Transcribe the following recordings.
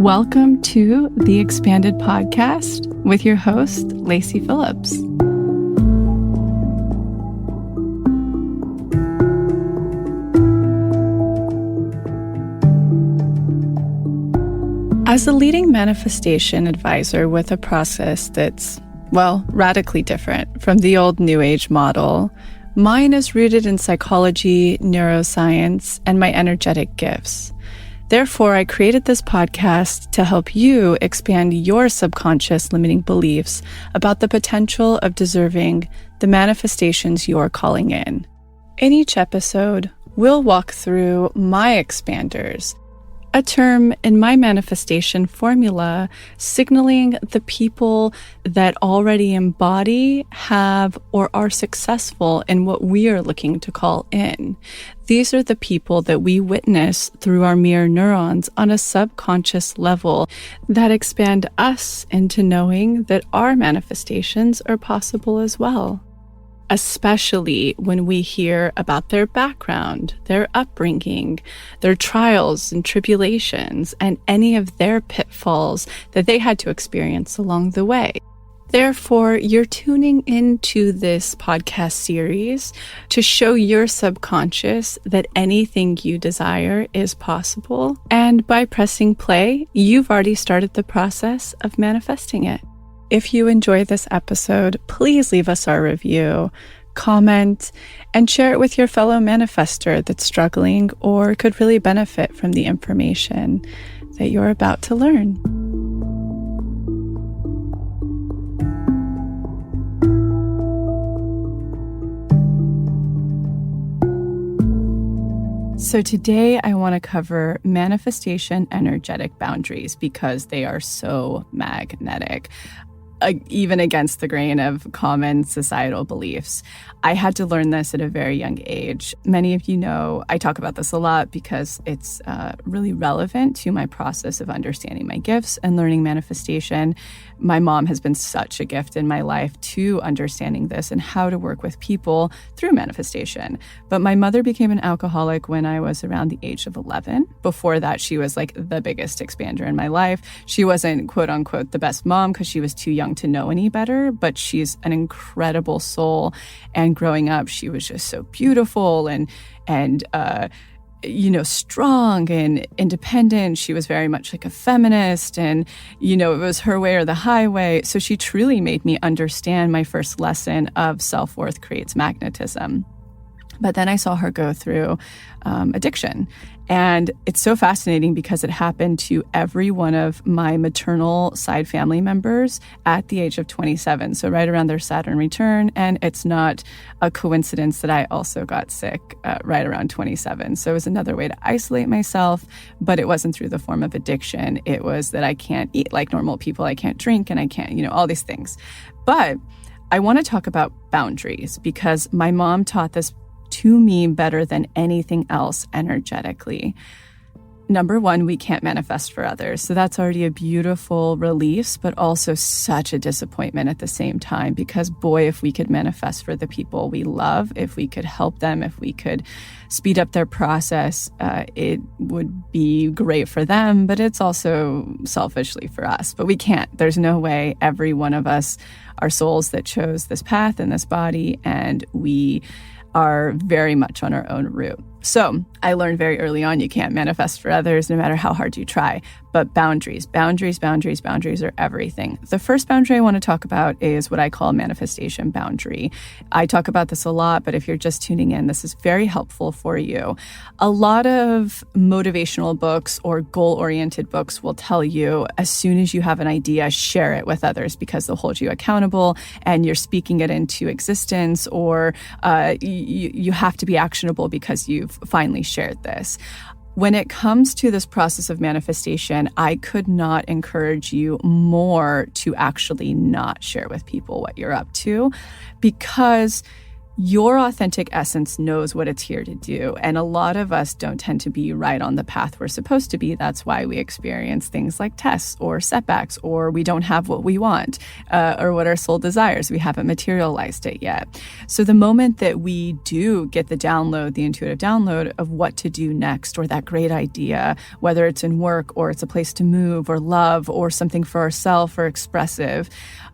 Welcome to the Expanded Podcast with your host, Lacy Phillips. As a leading manifestation advisor with a process that's, radically different from the old New Age model, mine is rooted in psychology, neuroscience, and my energetic gifts. Therefore, I created this podcast to help you expand your subconscious limiting beliefs about the potential of deserving the manifestations you're calling in. In each episode, we'll walk through my expanders, a term in my manifestation formula signaling the people that already embody, have, or are successful in what we are looking to call in. These are the people that we witness through our mirror neurons on a subconscious level that expand us into knowing that our manifestations are possible as well. Especially when we hear about their background, their upbringing, their trials and tribulations, and any of their pitfalls that they had to experience along the way. Therefore, you're tuning into this podcast series to show your subconscious that anything you desire is possible. And by pressing play, you've already started the process of manifesting it. If you enjoy this episode, please leave us our review, comment, and share it with your fellow manifester that's struggling or could really benefit from the information that you're about to learn. So today I want to cover manifestation energetic boundaries because they are so magnetic. Even against the grain of common societal beliefs. I had to learn this at a very young age. Many of you know I talk about this a lot because it's really relevant to my process of understanding my gifts and learning manifestation. My mom has been such a gift in my life to understanding this and how to work with people through manifestation. But my mother became an alcoholic when I was around the age of 11. Before that, she was like the biggest expander in my life. She wasn't quote unquote the best mom because she was too young to know any better, but she's an incredible soul. And growing up, she was just so beautiful and strong and independent. She was very much like a feminist and, it was her way or the highway. So she truly made me understand my first lesson of self-worth creates magnetism. But then I saw her go through addiction. And it's so fascinating because it happened to every one of my maternal side family members at the age of 27. So right around their Saturn return. And it's not a coincidence that I also got sick right around 27. So it was another way to isolate myself, but it wasn't through the form of addiction. It was that I can't eat like normal people. I can't drink and I can't, all these things. But I want to talk about boundaries because my mom taught this to me better than anything else energetically. Number one, we can't manifest for others. So that's already a beautiful release, but also such a disappointment at the same time because boy, if we could manifest for the people we love, if we could help them, if we could speed up their process, it would be great for them, but it's also selfishly for us. But we can't. There's no way. Every one of us are souls that chose this path and this body, and we are very much on our own route. So I learned very early on, you can't manifest for others no matter how hard you try. But boundaries are everything. The first boundary I want to talk about is what I call a manifestation boundary. I talk about this a lot, but if you're just tuning in, this is very helpful for you. A lot of motivational books or goal-oriented books will tell you as soon as you have an idea, share it with others because they'll hold you accountable and you're speaking it into existence, or you have to be actionable because you've finally shared this. When it comes to this process of manifestation, I could not encourage you more to actually not share with people what you're up to, because Your authentic essence knows what it's here to do. And a lot of us don't tend to be right on the path we're supposed to be. That's why we experience things like tests or setbacks, or we don't have what we want, or what our soul desires. We haven't materialized it yet. So the moment that we do get the download, the intuitive download of what to do next, or that great idea, whether it's in work or it's a place to move or love or something for ourselves or expressive,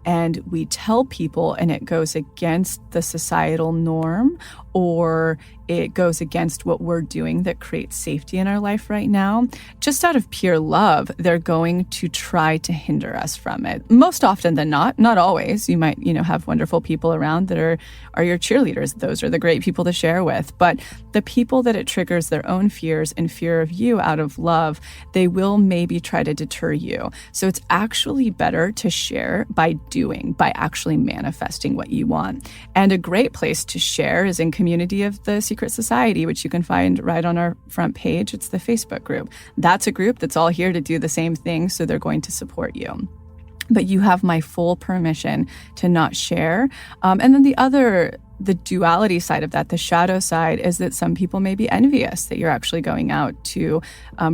and we tell people and it goes against the societal norm, or it goes against what we're doing that creates safety in our life right now, just out of pure love, they're going to try to hinder us from it. Most often than not always. You might, have wonderful people around that are your cheerleaders. Those are the great people to share with. But the people that it triggers their own fears and fear of you out of love, they will maybe try to deter you. So it's actually better to share by doing, by actually manifesting what you want. And a great place to share is in community of the Secret Society, which you can find right on our front page. It's the Facebook group. That's a group that's all here to do the same thing, so they're going to support you. But you have my full permission to not share. And then the duality side of that, the shadow side, is that some people may be envious that you're actually going out to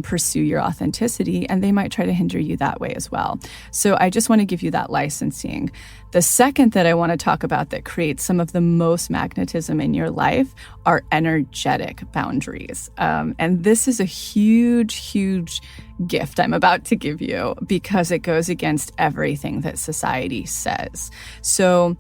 pursue your authenticity, and they might try to hinder you that way as well. So I just want to give you that licensing. The second that I want to talk about that creates some of the most magnetism in your life are energetic boundaries. And this is a huge, huge gift I'm about to give you because it goes against everything that society says. So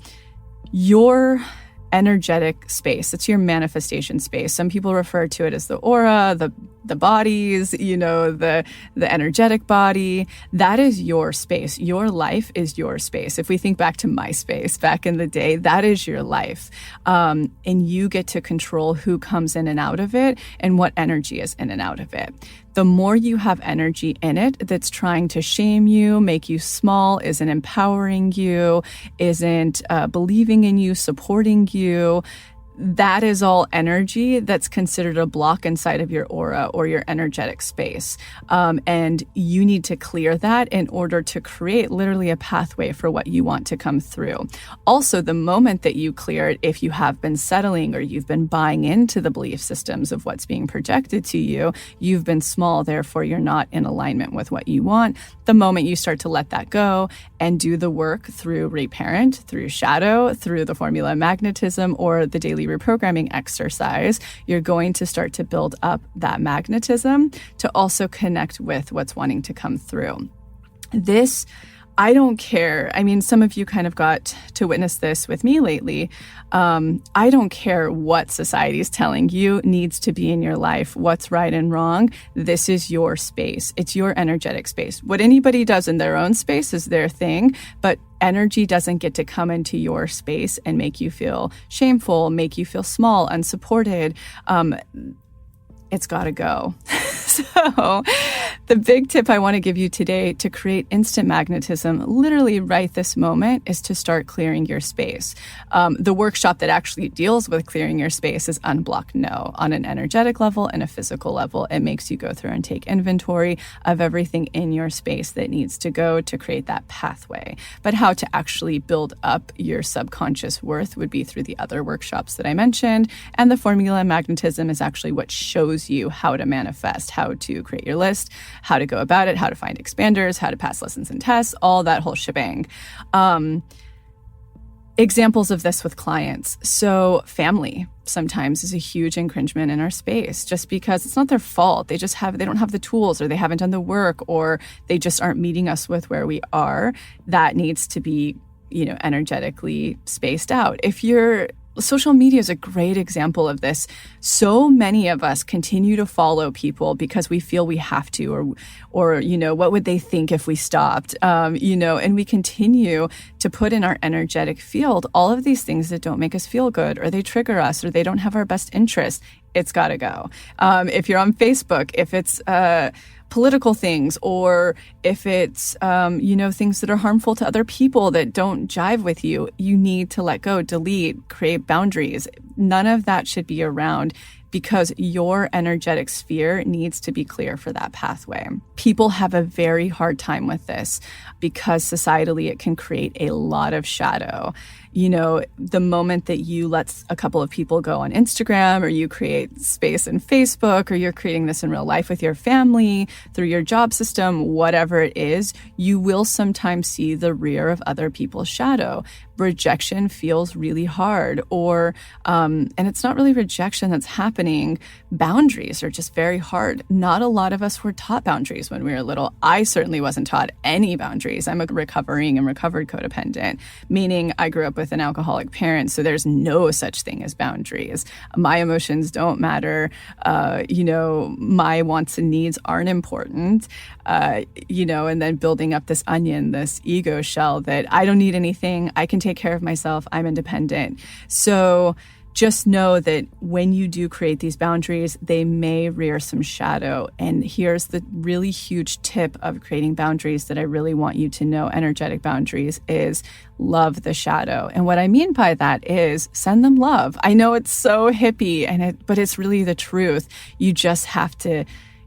your energetic space, it's your manifestation space. Some people refer to it as the aura, the bodies, the energetic body. That is your space. Your life is your space. If we think back to MySpace back in the day, that is your life. And you get to control who comes in and out of it and what energy is in and out of it. The more you have energy in it that's trying to shame you, make you small, isn't empowering you, isn't believing in you, supporting you, that is all energy that's considered a block inside of your aura or your energetic space. And you need to clear that in order to create literally a pathway for what you want to come through. Also, the moment that you clear it, if you have been settling or you've been buying into the belief systems of what's being projected to you, you've been small, therefore you're not in alignment with what you want. The moment you start to let that go and do the work through reparent, through shadow, through the formula magnetism or the daily reprogramming exercise, you're going to start to build up that magnetism to also connect with what's wanting to come through. This, I don't care. I mean, some of you kind of got to witness this with me lately. I don't care what society is telling you needs to be in your life, what's right and wrong. This is your space. It's your energetic space. What anybody does in their own space is their thing, but energy doesn't get to come into your space and make you feel shameful, make you feel small, unsupported. It's got to go. So the big tip I want to give you today to create instant magnetism, literally right this moment, is to start clearing your space. The workshop that actually deals with clearing your space is Unblock No. On an energetic level and a physical level, it makes you go through and take inventory of everything in your space that needs to go to create that pathway. But how to actually build up your subconscious worth would be through the other workshops that I mentioned. And the formula magnetism is actually what shows you how to manifest, how to create your list, how to go about it, how to find expanders, how to pass lessons and tests, all that whole shebang. Examples of this with clients. So family sometimes is a huge encroachment in our space just because it's not their fault. They don't have the tools, or they haven't done the work, or they just aren't meeting us with where we are. That needs to be, energetically spaced out. Social media is a great example of this. So many of us continue to follow people because we feel we have to, or what would they think if we stopped? And we continue to put in our energetic field all of these things that don't make us feel good, or they trigger us, or they don't have our best interest. It's got to go. If you're on Facebook, if it's political things, or if it's, things that are harmful to other people that don't jive with you, you need to let go, delete, create boundaries. None of that should be around, because your energetic sphere needs to be clear for that pathway. People have a very hard time with this because societally it can create a lot of shadow. the moment that you let a couple of people go on Instagram, or you create space in Facebook, or you're creating this in real life with your family, through your job system, whatever it is, you will sometimes see the rear of other people's shadow. Rejection feels really hard, and it's not really rejection that's happening. Boundaries are just very hard. Not a lot of us were taught boundaries when we were little. I certainly wasn't taught any boundaries. I'm a recovered codependent, meaning I grew up with an alcoholic parent, so there's no such thing as boundaries. My emotions don't matter. My wants and needs aren't important. And then building up this onion, this ego shell that I don't need anything. I can take care of myself. I'm independent. So just know that when you do create these boundaries, they may rear some shadow. And here's the really huge tip of creating boundaries that I really want you to know, energetic boundaries, is love the shadow. And what I mean by that is send them love. I know it's so hippie, but it's really the truth. You just have to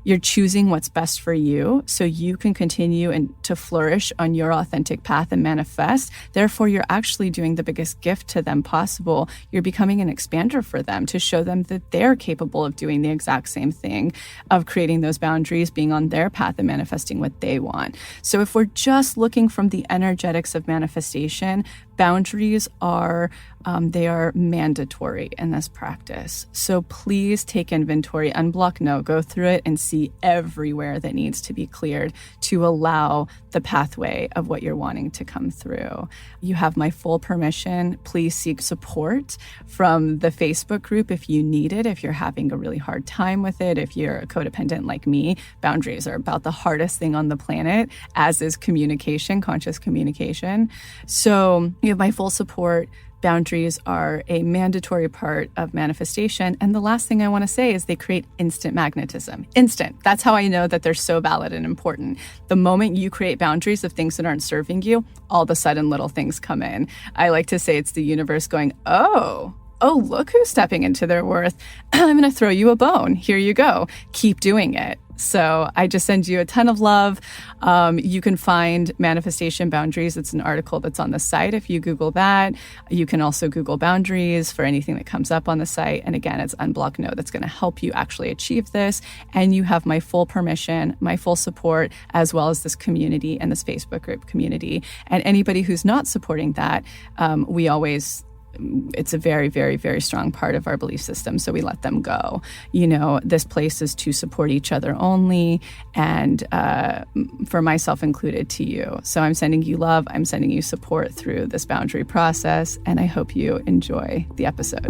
You're choosing what's best for you so you can continue and to flourish on your authentic path and manifest. Therefore, you're actually doing the biggest gift to them possible. You're becoming an expander for them to show them that they're capable of doing the exact same thing, of creating those boundaries, being on their path and manifesting what they want. So if we're just looking from the energetics of manifestation, boundaries are mandatory in this practice. So please take inventory, unblock, go through it and see everywhere that needs to be cleared to allow the pathway of what you're wanting to come through. You have my full permission. Please seek support from the Facebook group if you need it, if you're having a really hard time with it, if you're a codependent like me. Boundaries are about the hardest thing on the planet, as is communication, conscious communication. So you have my full support. Boundaries are a mandatory part of manifestation. And the last thing I want to say is they create instant magnetism. Instant. That's how I know that they're so valid and important. The moment you create boundaries of things that aren't serving you, all of a sudden little things come in. I like to say it's the universe going, oh, look who's stepping into their worth. I'm going to throw you a bone. Here you go. Keep doing it. So I just send you a ton of love. You can find Manifestation Boundaries. It's an article that's on the site. If you Google that, you can also Google boundaries for anything that comes up on the site. And again, it's Unblock No that's going to help you actually achieve this. And you have my full permission, my full support, as well as this community and this Facebook group community. And anybody who's not supporting that, it's a very, very, very strong part of our belief system. So we let them go. This place is to support each other only, and for myself included, to you. So I'm sending you love. I'm sending you support through this boundary process. And I hope you enjoy the episode.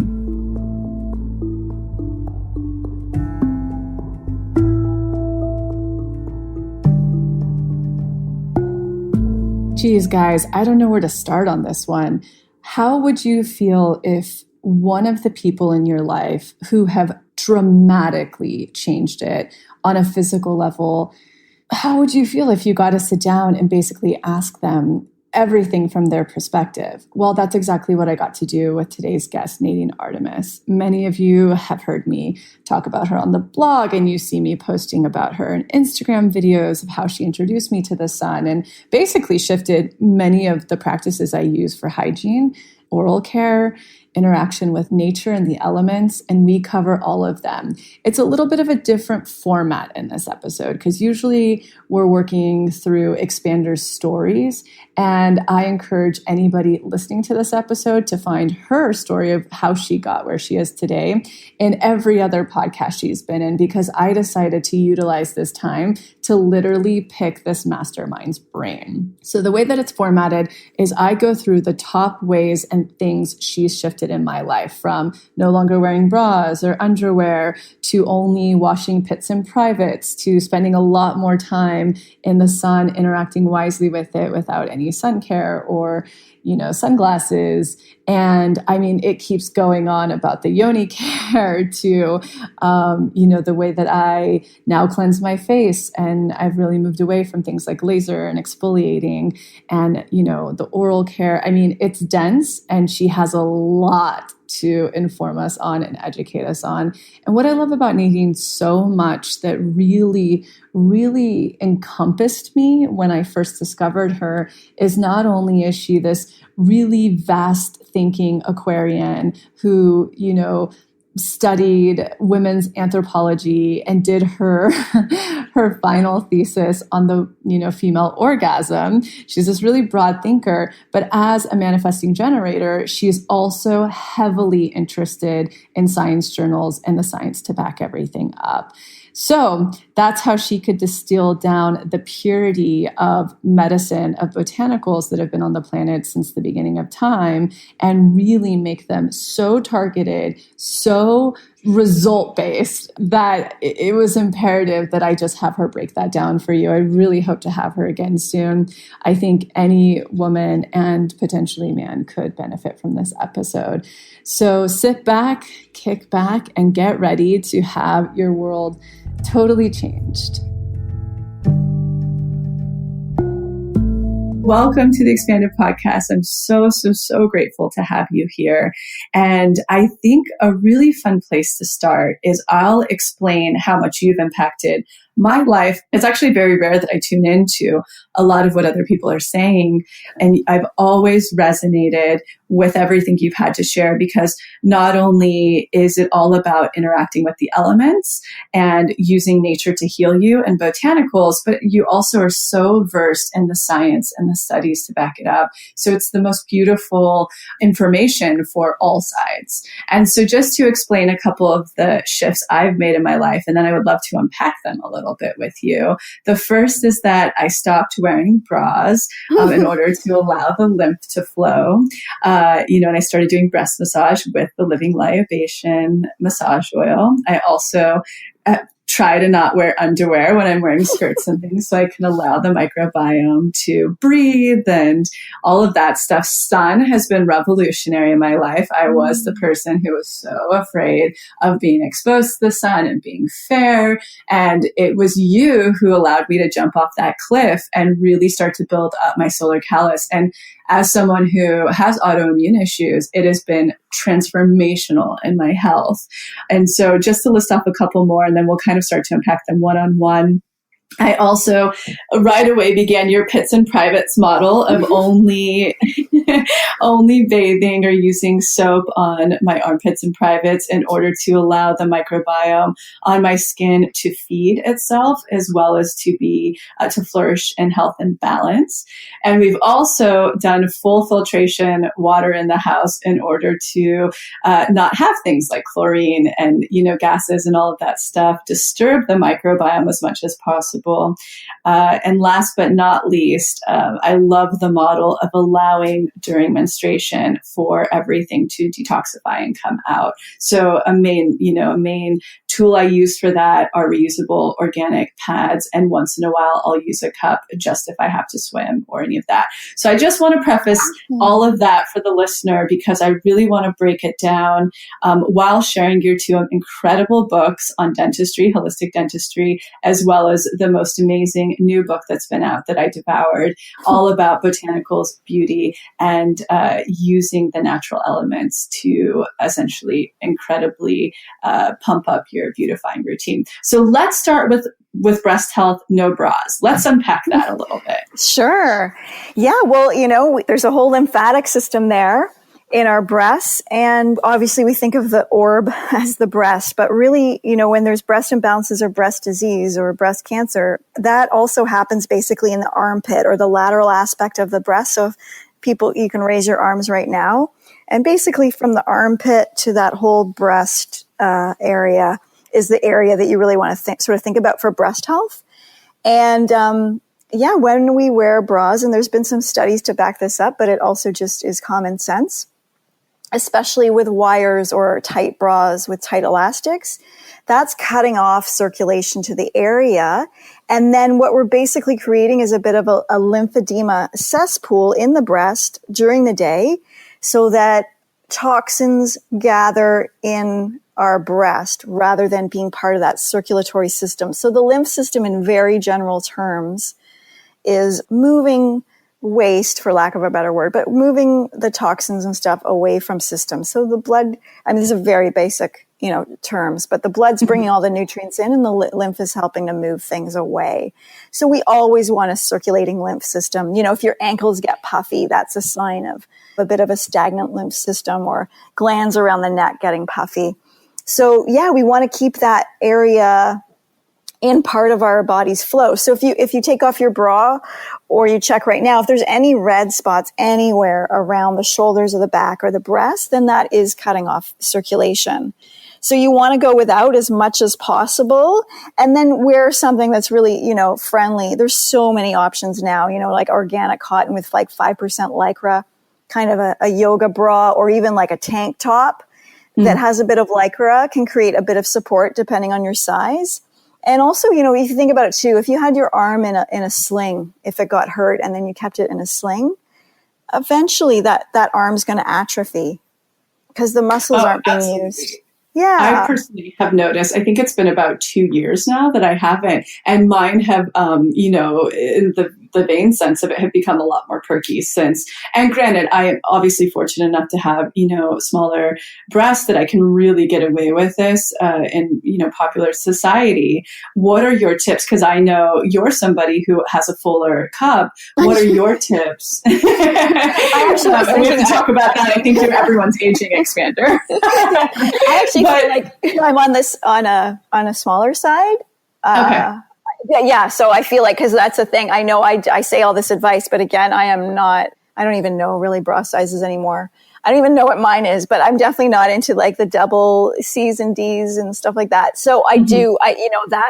Geez, guys, I don't know where to start on this one. How would you feel if one of the people in your life who have dramatically changed it on a physical level, how would you feel if you got to sit down and basically ask them everything from their perspective? Well, that's exactly what I got to do with today's guest, Nadine Artemis. Many of you have heard me talk about her on the blog, and you see me posting about her in Instagram videos of how she introduced me to the sun and basically shifted many of the practices I use for hygiene, oral care, interaction with nature and the elements, and we cover all of them. It's a little bit of a different format in this episode because usually we're working through expanders' stories, and I encourage anybody listening to this episode to find her story of how she got where she is today in every other podcast she's been in, because I decided to utilize this time to literally pick this mastermind's brain. So the way that it's formatted is I go through the top ways and things she's shifted in my life, from no longer wearing bras or underwear to only washing pits and privates to spending a lot more time in the sun, interacting wisely with it without any sun care or sunglasses. And I mean, it keeps going on about the yoni care to, the way that I now cleanse my face. And I've really moved away from things like laser and exfoliating and, the oral care. I mean, it's dense, and she has a lot to inform us on and educate us on. And what I love about Nadine so much that really, really encompassed me when I first discovered her is not only is she this really vast thinking Aquarian who, studied women's anthropology and did her her final thesis on the female orgasm. She's this really broad thinker, but as a manifesting generator, she's also heavily interested in science journals and the science to back everything up. So that's how she could distill down the purity of medicine, of botanicals that have been on the planet since the beginning of time, and really make them so targeted, so result-based that it was imperative that I just have her break that down for you. I really hope to have her again soon. I think any woman and potentially man could benefit from this episode. So sit back, kick back, and get ready to have your world totally changed. Welcome to the Expanded Podcast. I'm so grateful to have you here. And I think a really fun place to start is I'll explain how much you've impacted my life. It's actually very rare that I tune into a lot of what other people are saying. And I've always resonated with everything you've had to share, because not only is it all about interacting with the elements and using nature to heal you and botanicals, but you also are so versed in the science and the studies to back it up. So it's the most beautiful information for all sides. And so just to explain a couple of the shifts I've made in my life, and then I would love to unpack them a little bit with you. The first is that I stopped wearing bras in order to allow the lymph to flow. And I started doing breast massage with the Living Libation massage oil. I also try to not wear underwear when I'm wearing skirts and things, so I can allow the microbiome to breathe and all of that stuff. Sun has been revolutionary in my life. I was the person who was so afraid of being exposed to the sun and being fair. And it was you who allowed me to jump off that cliff and really start to build up my solar callus. And as someone who has autoimmune issues, it has been transformational in my health. And so just to list off a couple more, and then we'll kind of start to unpack them one-on-one. I also right away began your pits and privates model of only bathing or using soap on my armpits and privates in order to allow the microbiome on my skin to feed itself, as well as to be to flourish in health and balance. And we've also done full filtration water in the house in order to not have things like chlorine and gases and all of that stuff disturb the microbiome as much as possible. And last but not least, I love the model of allowing during menstruation for everything to detoxify and come out. So a main tool I use for that are reusable organic pads. And once in a while, I'll use a cup just if I have to swim or any of that. So I just want to preface all of that for the listener, because I really want to break it down while sharing your two incredible books on dentistry, holistic dentistry, as well as the most amazing new book that's been out that I devoured, all about botanicals, beauty, and using the natural elements to essentially incredibly pump up your beautifying routine. So let's start with breast health, no bras. Let's unpack that a little bit. Sure. Yeah. Well, there's a whole lymphatic system there in our breasts. And obviously we think of the orb as the breast, but really, when there's breast imbalances or breast disease or breast cancer, that also happens basically in the armpit or the lateral aspect of the breast. So if you can raise your arms right now, and basically from the armpit to that whole breast area is the area that you really want to think about for breast health. And when we wear bras, and there's been some studies to back this up, but it also just is common sense, especially with wires or tight bras with tight elastics, that's cutting off circulation to the area. And then what we're basically creating is a bit of a lymphedema cesspool in the breast during the day, so that toxins gather in our breast rather than being part of that circulatory system. So the lymph system, in very general terms, is moving waste, for lack of a better word, but moving the toxins and stuff away from systems. So the blood, this is a very basic terms, but the blood's bringing all the nutrients in and the lymph is helping to move things away. So we always want a circulating lymph system. If your ankles get puffy, that's a sign of a bit of a stagnant lymph system, or glands around the neck getting puffy. So yeah, we want to keep that area in part of our body's flow. So if you take off your bra or you check right now, if there's any red spots anywhere around the shoulders or the back or the breast, then that is cutting off circulation. So you want to go without as much as possible, and then wear something that's really, friendly. There's so many options now, like organic cotton with like 5% lycra, kind of a yoga bra, or even like a tank top that has a bit of lycra can create a bit of support depending on your size. And also, if you think about it too, if you had your arm in a sling, if it got hurt and then you kept it in a sling, eventually that arm's going to atrophy because the muscles aren't being used. Yeah. I personally have noticed, I think it's been about 2 years now that I haven't, and mine have, in the vein sense of it, have become a lot more perky since. And granted, I am obviously fortunate enough to have, smaller breasts that I can really get away with this in, popular society. What are your tips? Because I know you're somebody who has a fuller cup. What are your tips? I actually was we have to talk about that. I think you're everyone's aging expander. I actually feel like I'm on a smaller side. Okay. Yeah. So I feel like, because that's the thing. I know I say all this advice, but again, I don't even know really bra sizes anymore. I don't even know what mine is, but I'm definitely not into like the double C's and D's and stuff like that. So I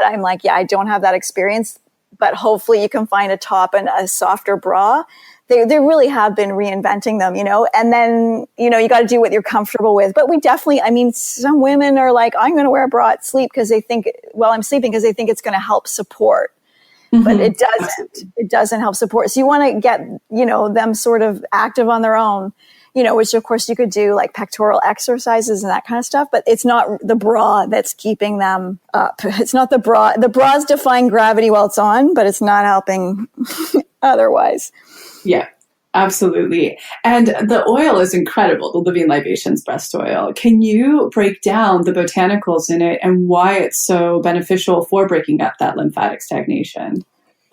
I'm like, I don't have that experience, but hopefully you can find a top and a softer bra. They really have been reinventing them, and then, you got to do what you're comfortable with. But we definitely, some women are like, I'm going to wear a bra at sleep because they think, while I'm sleeping, because they think it's going to help support. But it doesn't. Absolutely. It doesn't help support. So you want to get, them sort of active on their own, which of course you could do like pectoral exercises and that kind of stuff. But it's not the bra that's keeping them up. It's not the bra. The bra's defying gravity while it's on, but it's not helping otherwise. Yeah, absolutely. And the oil is incredible, the Living Libations breast oil. Can you break down the botanicals in it and why it's so beneficial for breaking up that lymphatic stagnation?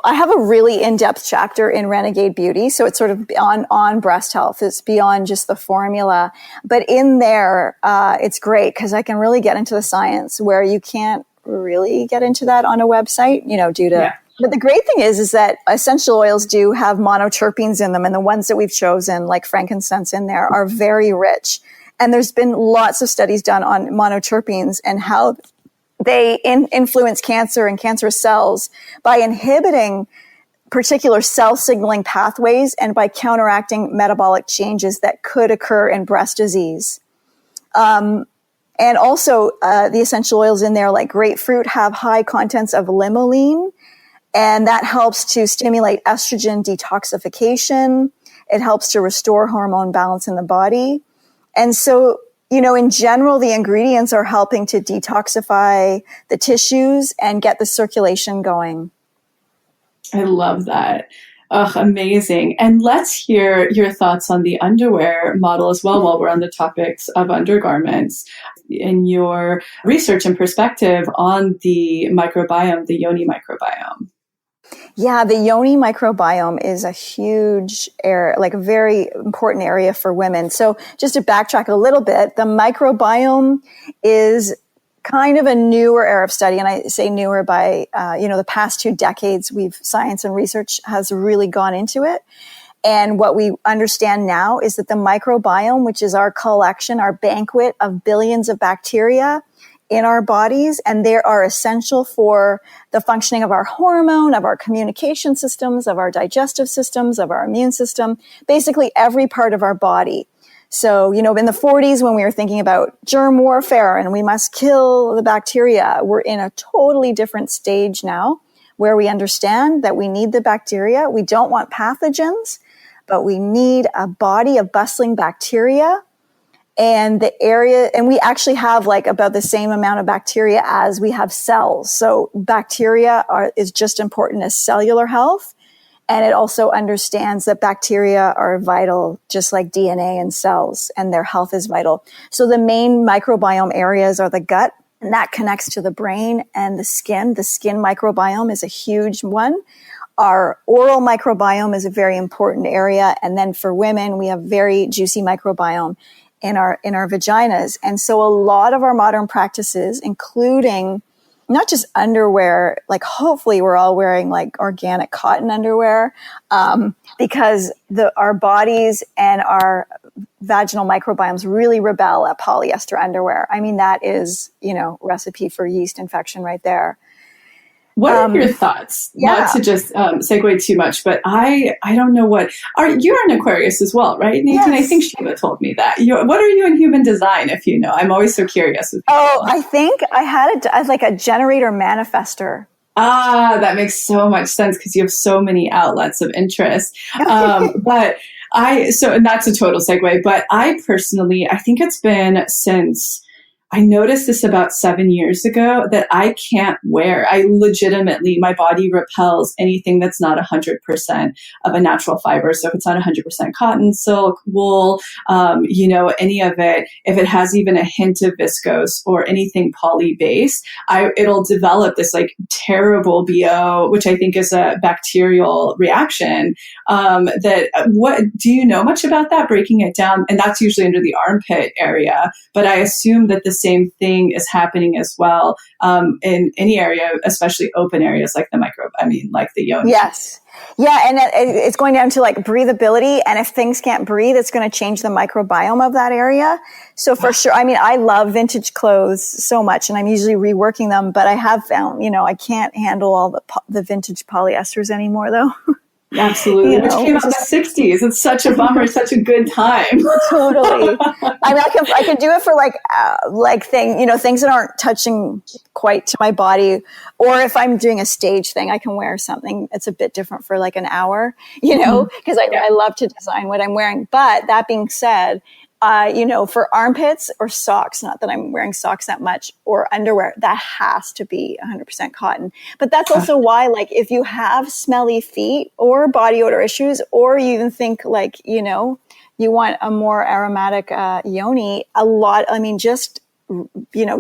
I have a really in-depth chapter in Renegade Beauty. So it's sort of on breast health. It's beyond just the formula. But in there, it's great because I can really get into the science where you can't really get into that on a website, due to... Yeah. But the great thing is that essential oils do have monoterpenes in them, and the ones that we've chosen, like frankincense in there, are very rich. And there's been lots of studies done on monoterpenes and how they influence cancer and cancerous cells by inhibiting particular cell signaling pathways and by counteracting metabolic changes that could occur in breast disease. And also, the essential oils in there, like grapefruit, have high contents of limonene. And that helps to stimulate estrogen detoxification. It helps to restore hormone balance in the body. And so, in general, the ingredients are helping to detoxify the tissues and get the circulation going. I love that. Oh, amazing. And let's hear your thoughts on the underwear model as well while we're on the topics of undergarments, in your research and perspective on the microbiome, the yoni microbiome. Yeah, the yoni microbiome is a huge area, like a very important area for women. So just to backtrack a little bit, the microbiome is kind of a newer era of study. And I say newer by, the past 2 decades, science and research has really gone into it. And what we understand now is that the microbiome, which is our collection, our banquet of billions of bacteria in our bodies, and they are essential for the functioning of our hormone, of our communication systems, of our digestive systems, of our immune system, basically every part of our body. So, in the 40s, when we were thinking about germ warfare and we must kill the bacteria, we're in a totally different stage now where we understand that we need the bacteria. We don't want pathogens, but we need a body of bustling bacteria. And we actually have like about the same amount of bacteria as we have cells. So bacteria is just important as cellular health. And it also understands that bacteria are vital, just like DNA and cells, and their health is vital. So the main microbiome areas are the gut, and that connects to the brain and the skin. The skin microbiome is a huge one. Our oral microbiome is a very important area. And then for women, we have very juicy microbiome in our vaginas. And so a lot of our modern practices, including not just underwear, like hopefully we're all wearing like organic cotton underwear, because our bodies and our vaginal microbiomes really rebel at polyester underwear. I mean, that is, recipe for yeast infection right there. What are your thoughts? Yeah. Not to just segue too much, but I don't know you're an Aquarius as well, right, Nadine? Yes. I think Shiva told me that. What are you in human design, if you know? I'm always so curious. I think I had a generator manifester. Ah, that makes so much sense because you have so many outlets of interest. And that's a total segue, but I personally, I think it's been since I noticed this about 7 years ago that I can't wear. My body repels anything that's not 100% of a natural fiber. So if it's not 100% cotton, silk, wool, any of it, if it has even a hint of viscose or anything poly-based, it'll develop this like terrible BO, which I think is a bacterial reaction. What do you know much about that? Breaking it down, and that's usually under the armpit area. But I assume that the same thing is happening as well in any area, especially open areas like like the yoni. Yes. Yeah. And it's going down to like breathability. And if things can't breathe, it's going to change the microbiome of that area. So for sure, I love vintage clothes so much and I'm usually reworking them, but I have found, I can't handle all the vintage polyesters anymore though. Absolutely. Which came out in the 60s. It's such a bummer, such a good time. Totally. I can do it for things that aren't touching quite to my body. Or if I'm doing a stage thing, I can wear something that's a bit different for like an hour, because I love to design what I'm wearing. But that being said, for armpits or socks, not that I'm wearing socks that much, or underwear, that has to be 100% cotton. But that's also why, like, if you have smelly feet or body odor issues, or you even think like, you want a more aromatic yoni,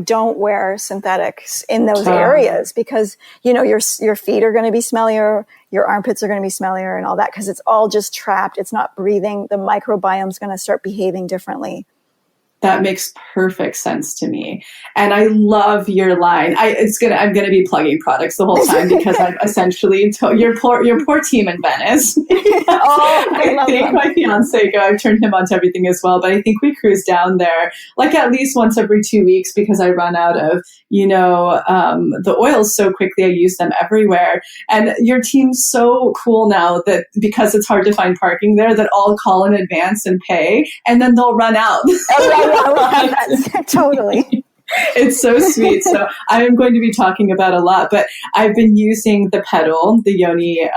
don't wear synthetics in those areas because, your feet are going to be smellier, your armpits are going to be smellier and all that because it's all just trapped. It's not breathing. The microbiome is going to start behaving differently. That makes perfect sense to me. And I love your line. I'm going to be plugging products the whole time because I've essentially told your poor team in Venice. I think my fiance, I've turned him onto everything as well, but I think we cruise down there like at least once every 2 weeks because I run out of, the oils so quickly. I use them everywhere. And your team's so cool now that because it's hard to find parking there, that I'll call in advance and pay, and then they'll run out. Totally. It's so sweet. So I am going to be talking about a lot, but I've been using the petal, the yoni,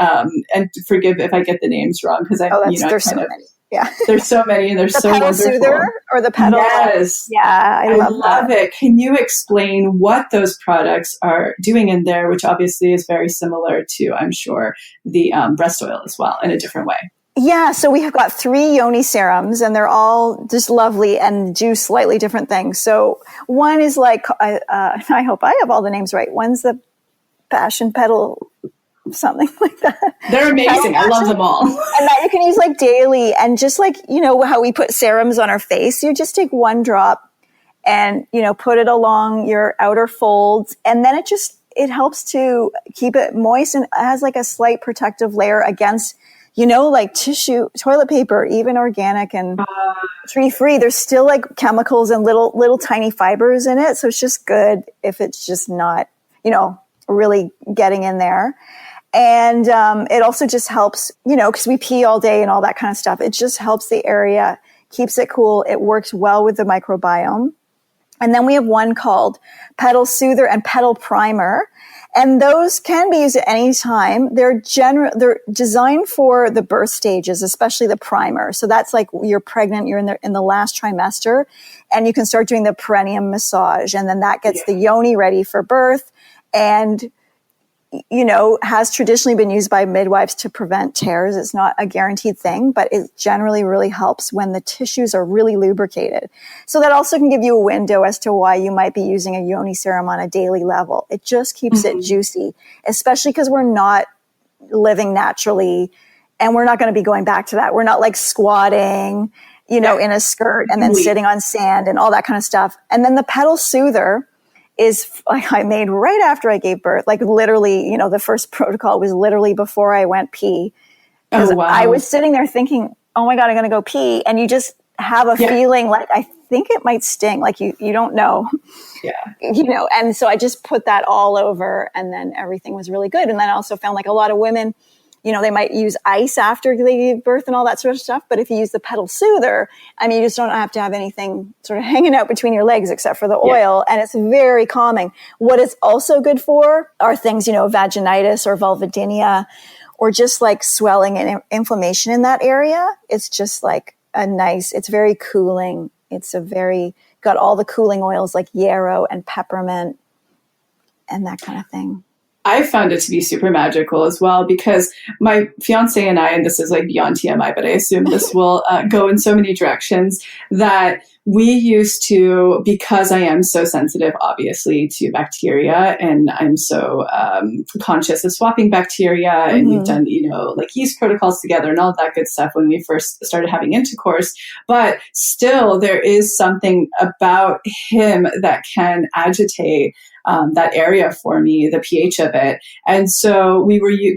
and forgive if I get the names wrong because there's so many. Yeah, there's so many, and they're so petal wonderful. Soother or the petal? Yes, yeah, I love it. Can you explain what those products are doing in there, which obviously is very similar to, I'm sure, the breast oil as well, in a different way? Yeah, so we have got 3 yoni serums, and they're all just lovely and do slightly different things. So one is like, I hope I have all the names right. One's the passion petal, something like that. They're amazing. I love them all. And that you can use like daily, and just like, how we put serums on our face, you just take 1 drop and, put it along your outer folds, and then it helps to keep it moist, and it has like a slight protective layer against like tissue, toilet paper, even organic and tree-free. There's still like chemicals and little tiny fibers in it. So it's just good if it's just not, really getting in there. And it also just helps, because we pee all day and all that kind of stuff. It just helps the area, keeps it cool. It works well with the microbiome. And then we have one called Petal Soother and Petal Primer. And those can be used at any time. They're designed for the birth stages, especially the primer. So that's like you're pregnant, you're in the last trimester, and you can start doing the perineum massage. And then that gets the yoni ready for birth. And has traditionally been used by midwives to prevent tears. It's not a guaranteed thing, but it generally really helps when the tissues are really lubricated. So that also can give you a window as to why you might be using a yoni serum on a daily level. It just keeps it juicy, especially because we're not living naturally and we're not going to be going back to that. We're not like squatting, in a skirt and then sitting on sand and all that kind of stuff. And then the pedal soother is like I made right after I gave birth. Like literally, the first protocol was literally before I went pee. Because I was sitting there thinking, oh my God, I'm going to go pee. And you just have a feeling like, I think it might sting. Like you don't know. Yeah. And so I just put that all over and then everything was really good. And then I also found like a lot of women, they might use ice after they give birth and all that sort of stuff. But if you use the pedal soother, you just don't have to have anything sort of hanging out between your legs except for the oil. And it's very calming. What it's also good for are things, vaginitis or vulvodynia or just like swelling and inflammation in that area. It's just like it's very cooling. It's got all the cooling oils like yarrow and peppermint and that kind of thing. I found it to be super magical as well because my fiance and I, and this is like beyond TMI, but I assume this will go in so many directions that we used to, because I am so sensitive, obviously, to bacteria and I'm so conscious of swapping bacteria and we've done, like yeast protocols together and all that good stuff when we first started having intercourse. But still, there is something about him that can agitate that area for me, the pH of it. And so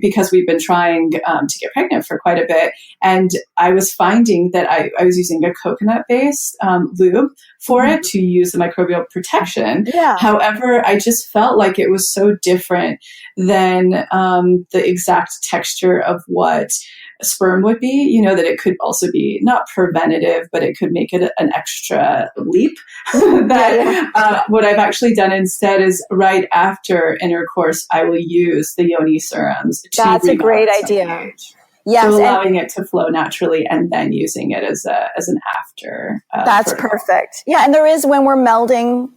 because we've been trying to get pregnant for quite a bit, and I was finding that I was using a coconut-based lube for it to use the microbial protection. Yeah. However, I just felt like it was so different than the exact texture of what sperm would be, that it could also be not preventative, but it could make it an extra leap. What I've actually done instead is right after intercourse, I will use the yoni serums. That's a great idea. Yes, so allowing it to flow naturally and then using it as an after. That's perfect. Yeah, and there is when we're melding,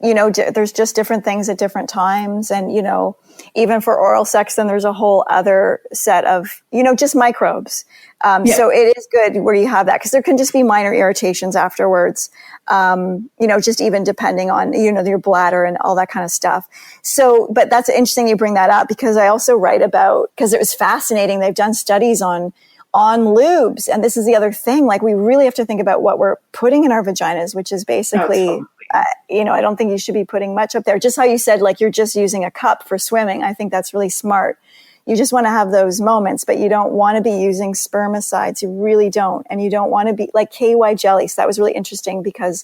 there's just different things at different times, and even for oral sex, then there's a whole other set of just microbes. So it is good where you have that because there can just be minor irritations afterwards. Just even depending on your bladder and all that kind of stuff. So, but that's interesting you bring that up because I also write about because it was fascinating. They've done studies on lubes, and this is the other thing. Like we really have to think about what we're putting in our vaginas, which is basically. I don't think you should be putting much up there. Just how you said, like you're just using a cup for swimming. I think that's really smart. You just want to have those moments, but you don't want to be using spermicides. You really don't. And you don't want to be like KY jelly. So that was really interesting because,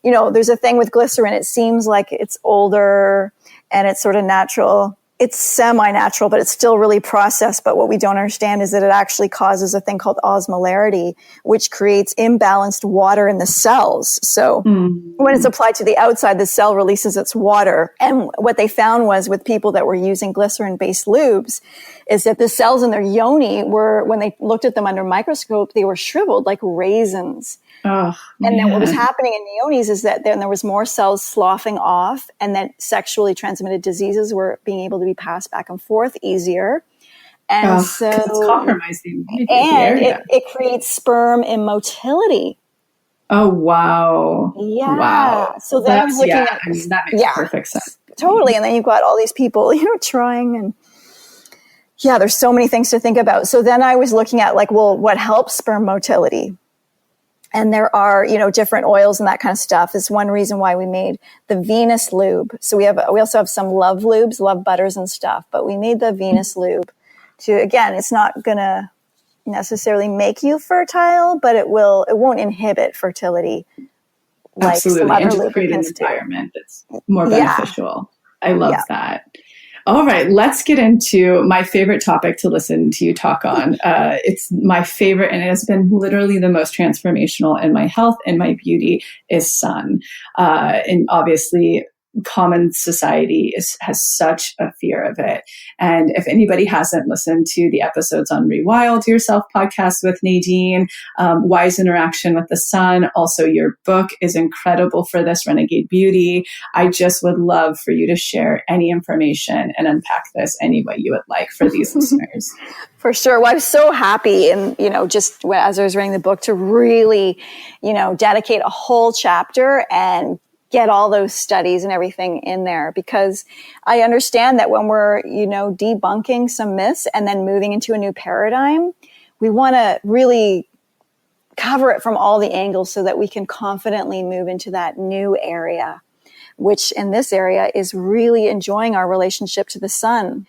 there's a thing with glycerin. It seems like it's older and it's sort of natural. It's semi-natural, but it's still really processed. But what we don't understand is that it actually causes a thing called osmolarity, which creates imbalanced water in the cells. So when it's applied to the outside, the cell releases its water. And what they found was with people that were using glycerin-based lubes is that the cells in their yoni were, when they looked at them under a microscope, they were shriveled like raisins. Oh, and then what was happening in the yonis is that then there was more cells sloughing off and then sexually transmitted diseases were being able to be passed back and forth easier. And so it's compromising. And it creates sperm immotility. Oh, wow. Yeah. Wow. So then I was looking at that makes perfect sense. Totally. And then you've got all these people, trying and there's so many things to think about. So then I was looking at what helps sperm motility? And there are, different oils and that kind of stuff is one reason why we made the Venus lube. So we also have some love lubes, love butters and stuff, but we made the Venus lube again, it's not going to necessarily make you fertile, but it won't inhibit fertility. Like absolutely. And just create an environment that's more beneficial. I love that. All right, let's get into my favorite topic to listen to you talk on. It's my favorite, and it has been literally the most transformational in my health and my beauty is sun. And obviously, common society has such a fear of it. And if anybody hasn't listened to the episodes on Rewild Yourself podcast with Nadine, Wise Interaction with the Sun, also your book is incredible for this, Renegade Beauty. I just would love for you to share any information and unpack this any way you would like for these listeners. For sure. Well, I was so happy, and just as I was writing the book, to really, dedicate a whole chapter and get all those studies and everything in there, because I understand that when we're, debunking some myths and then moving into a new paradigm, we want to really cover it from all the angles so that we can confidently move into that new area, which in this area is really enjoying our relationship to the sun,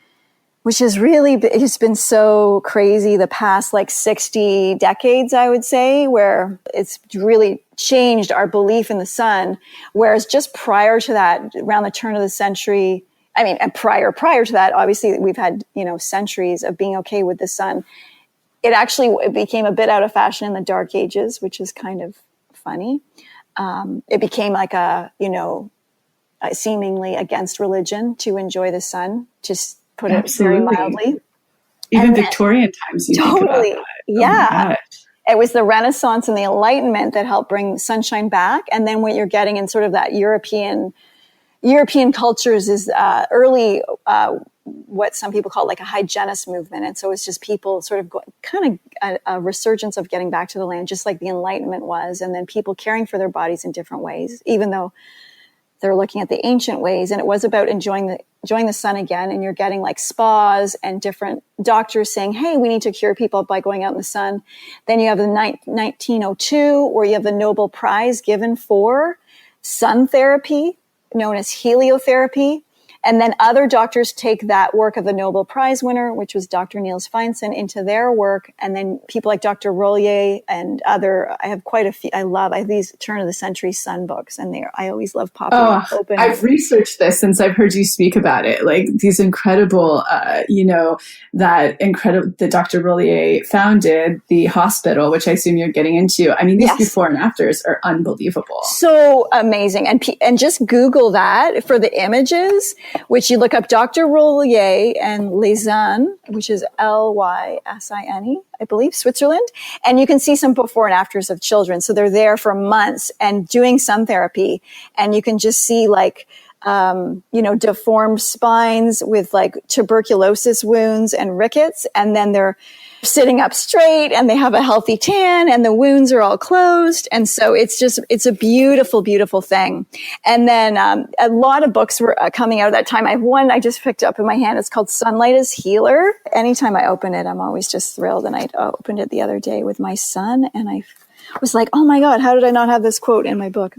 which is really, it's been so crazy the past 60 decades, I would say, where it's really changed our belief in the sun. Whereas just prior to that, around the turn of the century, and prior to that, obviously we've had, centuries of being okay with the sun. It became a bit out of fashion in the Dark Ages, which is kind of funny. It became like seemingly against religion to enjoy the sun, just put Absolutely. It very mildly. Even Victorian times, you think about that. Yeah. It was the Renaissance and the Enlightenment that helped bring sunshine back. And then what you're getting in sort of that European cultures is early, what some people call like a hygienist movement. And so it's just people sort of a resurgence of getting back to the land, just like the Enlightenment was. And then people caring for their bodies in different ways, even though they're looking at the ancient ways. And it was about enjoying the sun again. And you're getting like spas and different doctors saying, hey, we need to cure people by going out in the sun. Then you have the 1902, where you have the Nobel Prize given for sun therapy, known as heliotherapy. And then other doctors take that work of the Nobel Prize winner, which was Dr. Niels Feinstein, into their work. And then people like Dr. Rollier and I have quite a few. I have these turn of the century sun books, and I always love popping open. I've researched this since I've heard you speak about it. Like these incredible, that Dr. Rollier founded the hospital, which I assume you're getting into. These Yes. before and afters are unbelievable. So amazing. And just Google that for the images, which you look up Dr. Rollier and Lausanne, which is Lysine, I believe, Switzerland. And you can see some before and afters of children. So they're there for months and doing sun therapy. And you can just see deformed spines with like tuberculosis wounds and rickets. And then they're sitting up straight and they have a healthy tan and the wounds are all closed. And so it's a beautiful, beautiful thing. And then a lot of books were coming out at that time. I have one I just picked up in my hand. It's called Sunlight is Healer. Anytime I open it, I'm always just thrilled. And I opened it the other day with my son, and I was like, oh my God, how did I not have this quote in my book?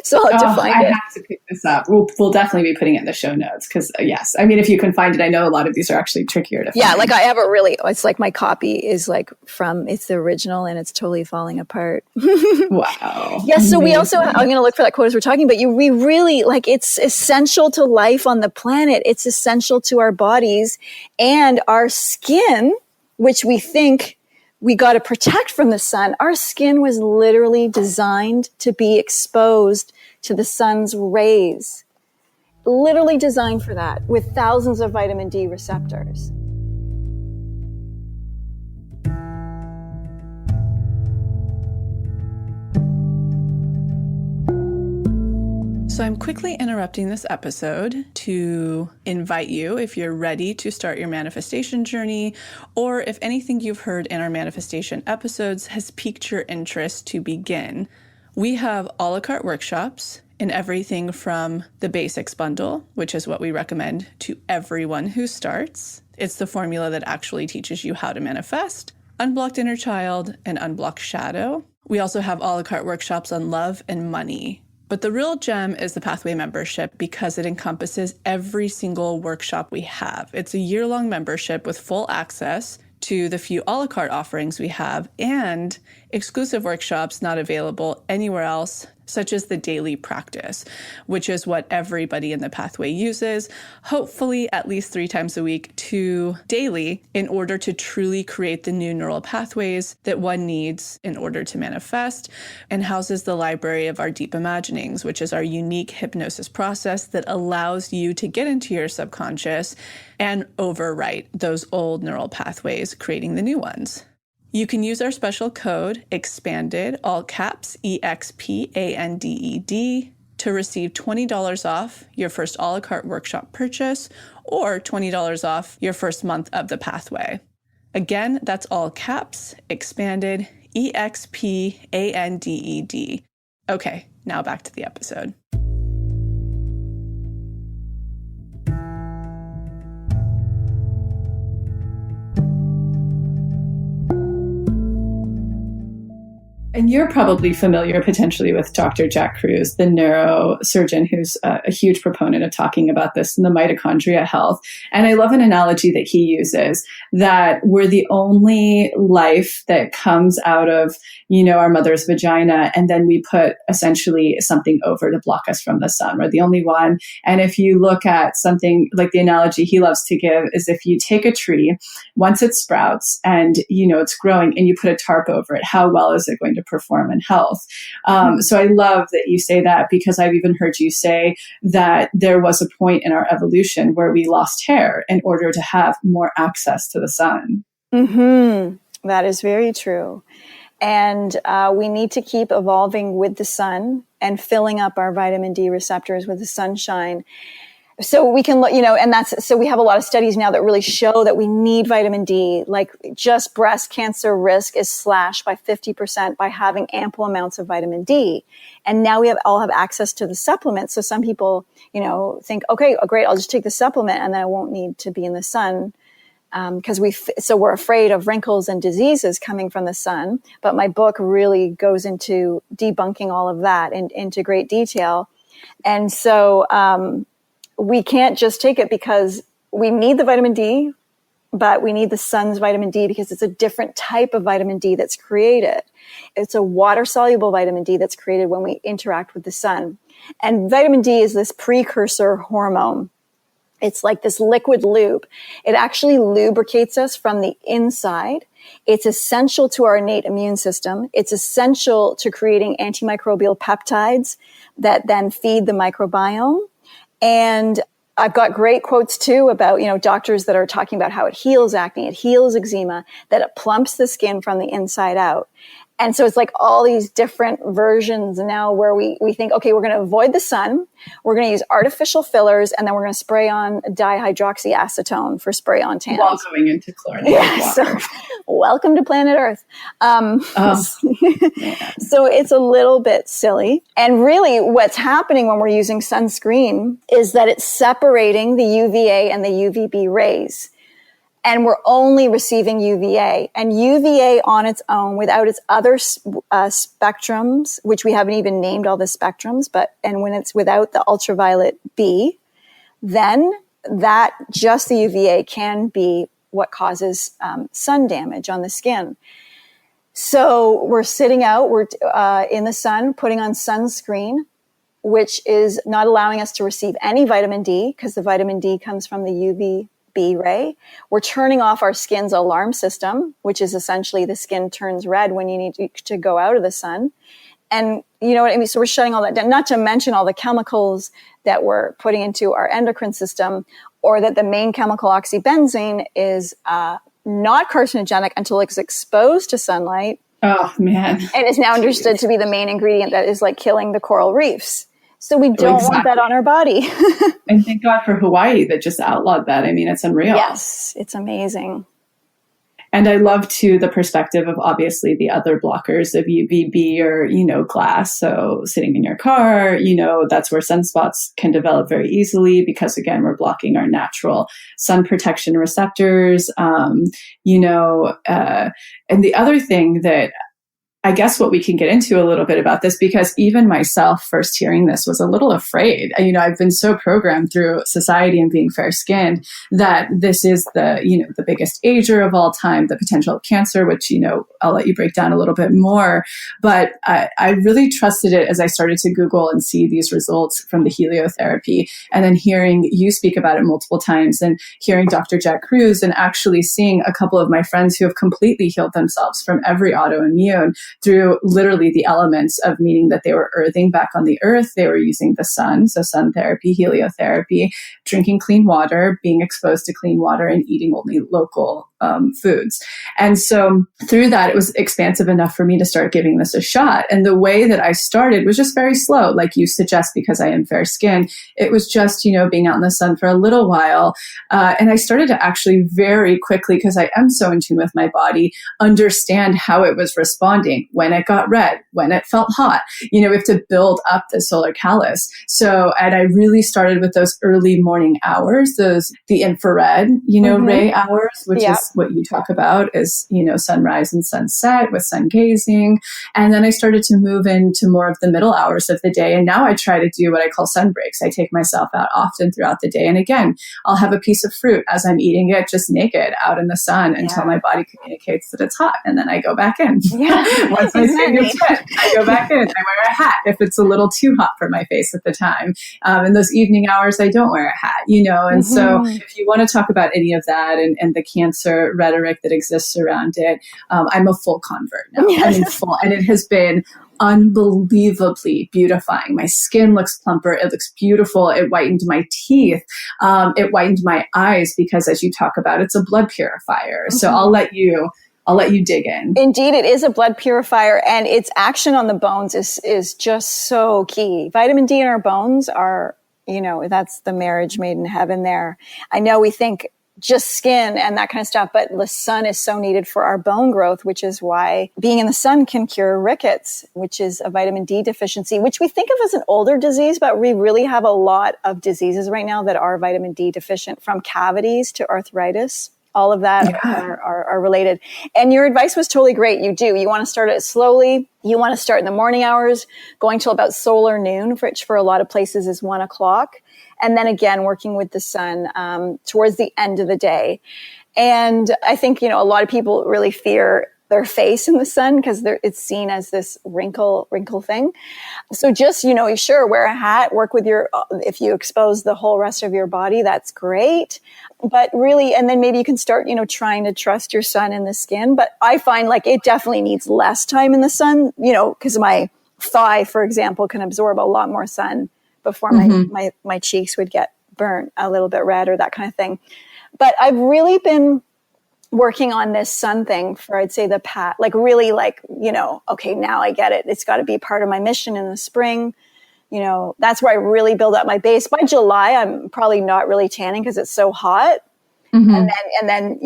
So I'll have to find it. I have to pick this up. We'll definitely be putting it in the show notes because, yes. If you can find it, I know a lot of these are actually trickier to find. Yeah, I have it's like my copy is it's the original and it's totally falling apart. Wow. Yeah, so we also, I'm going to look for that quote as we're talking, but we really, it's essential to life on the planet. It's essential to our bodies and our skin, which we think we got to protect from the sun. Our skin was literally designed to be exposed to the sun's rays. Literally designed for that, with thousands of vitamin D receptors. So I'm quickly interrupting this episode to invite you, if you're ready to start your manifestation journey, or if anything you've heard in our manifestation episodes has piqued your interest to begin. We have a la carte workshops in everything from the basics bundle, which is what we recommend to everyone who starts. It's the formula that actually teaches you how to manifest, unblocked inner child, and unblocked shadow. We also have a la carte workshops on love and money. But the real gem is the Pathway membership because it encompasses every single workshop we have. It's a year-long membership with full access to the few a la carte offerings we have and exclusive workshops not available anywhere else such as the daily practice, which is what everybody in the pathway uses, hopefully at least 3 times a week to daily, in order to truly create the new neural pathways that one needs in order to manifest, and houses the library of our deep imaginings, which is our unique hypnosis process that allows you to get into your subconscious and overwrite those old neural pathways, creating the new ones. You can use our special code, EXPANDED, all caps, EXPANDED, to receive $20 off your first a la carte workshop purchase or $20 off your first month of the pathway. Again, that's all caps, EXPANDED, EXPANDED. Okay, now back to the episode. And you're probably familiar potentially with Dr. Jack Kruse, the neurosurgeon who's a huge proponent of talking about this in the mitochondria health. And I love an analogy that he uses, that we're the only life that comes out of, our mother's vagina, and then we put essentially something over to block us from the sun. We're the only one. And if you look at something like the analogy he loves to give is if you take a tree, once it sprouts and, it's growing and you put a tarp over it, how well is it going to perform in health? So I love that you say that, because I've even heard you say that there was a point in our evolution where we lost hair in order to have more access to the sun. Mm-hmm. That is very true. And we need to keep evolving with the sun and filling up our vitamin D receptors with the sunshine. So we can, so we have a lot of studies now that really show that we need vitamin D. Like, just breast cancer risk is slashed by 50% by having ample amounts of vitamin D. And now we all have access to the supplement. So some people, think, okay, great, I'll just take the supplement and then I won't need to be in the sun. Because we're afraid of wrinkles and diseases coming from the sun. But my book really goes into debunking all of that into great detail. And so, we can't just take it because we need the vitamin D, but we need the sun's vitamin D because it's a different type of vitamin D that's created. It's a water-soluble vitamin D that's created when we interact with the sun. And vitamin D is this precursor hormone. It's like this liquid lube. It actually lubricates us from the inside. It's essential to our innate immune system. It's essential to creating antimicrobial peptides that then feed the microbiome. And I've got great quotes too about, doctors that are talking about how it heals acne, it heals eczema, that it plumps the skin from the inside out. And so it's like all these different versions now where we think, okay, we're going to avoid the sun, we're going to use artificial fillers, and then we're going to spray on dihydroxyacetone for spray on tans. While going into chlorinated water. So, welcome to planet Earth. So it's a little bit silly. And really what's happening when we're using sunscreen is that it's separating the UVA and the UVB rays. And we're only receiving UVA. And UVA on its own, without its other spectrums, which we haven't even named all the spectrums, and when it's without the ultraviolet B, then that just the UVA can be what causes sun damage on the skin. So we're sitting out, we're in the sun, putting on sunscreen, which is not allowing us to receive any vitamin D, because the vitamin D comes from the UVB ray. We're turning off our skin's alarm system, which is essentially the skin turns red when you need to go out of the sun. And you know what I mean? So we're shutting all that down, not to mention all the chemicals that we're putting into our endocrine system, or that the main chemical oxybenzene is not carcinogenic until it's exposed to sunlight. Oh, man. And is now understood to be the main ingredient that is like killing the coral reefs. So we don't want that on our body. And thank God for Hawaii that just outlawed that. I mean, it's unreal. Yes, it's amazing. And I love too the perspective of obviously the other blockers of UVB or, glass. So sitting in your car, that's where sunspots can develop very easily because again, we're blocking our natural sun protection receptors. And the other thing that I guess what we can get into a little bit about this, because even myself first hearing this was a little afraid. I've been so programmed through society and being fair skinned that this is the biggest ager of all time, the potential of cancer, which, I'll let you break down a little bit more. But I really trusted it as I started to Google and see these results from the heliotherapy, and then hearing you speak about it multiple times, and hearing Dr. Jack Cruz, and actually seeing a couple of my friends who have completely healed themselves from every autoimmune through literally the elements of, meaning that they were earthing back on the earth. They were using the sun, so sun therapy, heliotherapy, drinking clean water, being exposed to clean water, and eating only local foods. And so through that, it was expansive enough for me to start giving this a shot. And the way that I started was just very slow, like you suggest, because I am fair skinned. It was just, being out in the sun for a little while. And I started to actually very quickly, because I am so in tune with my body, understand how it was responding, when it got red, when it felt hot. We have to build up the solar callus. So, and I really started with those early morning hours, the infrared, ray hours, which is what you talk about is, sunrise and sunset with sun gazing. And then I started to move into more of the middle hours of the day. And now I try to do what I call sun breaks. I take myself out often throughout the day. And again, I'll have a piece of fruit as I'm eating it, just naked out in the sun until my body communicates that it's hot. And then I go back in. Yeah. Once I see your sweat, I go back in. I wear a hat if it's a little too hot for my face at the time. In those evening hours, I don't wear a hat, And so if you want to talk about any of that and the cancer rhetoric that exists around it, I'm a full convert now. Yes. And it has been unbelievably beautifying. My skin looks plumper. It looks beautiful. It whitened my teeth. It whitened my eyes, because as you talk about, it's a blood purifier. So I'll let you dig in. Indeed, it is a blood purifier, and its action on the bones is just so key. Vitamin D in our bones are, that's the marriage made in heaven there. I know we think just skin and that kind of stuff, but the sun is so needed for our bone growth, which is why being in the sun can cure rickets, which is a vitamin D deficiency, which we think of as an older disease, but we really have a lot of diseases right now that are vitamin D deficient, from cavities to arthritis. All of that are related. And your advice was totally great. You want to start it slowly. You want to start in the morning hours, going till about solar noon, which for a lot of places is 1 o'clock. And then again, working with the sun towards the end of the day. And I think, a lot of people really fear their face in the sun because it's seen as this wrinkle thing. So just, sure, wear a hat, work with if you expose the whole rest of your body, that's great. But really, and then maybe you can start, trying to trust your sun in the skin. But I find it definitely needs less time in the sun, because my thigh, for example, can absorb a lot more sun before my cheeks would get burnt a little bit red or that kind of thing. But I've really been working on this sun thing for, I'd say, okay, now I get it. It's got to be part of my mission in the spring. That's where I really build up my base. By July, I'm probably not really tanning because it's so hot. And then,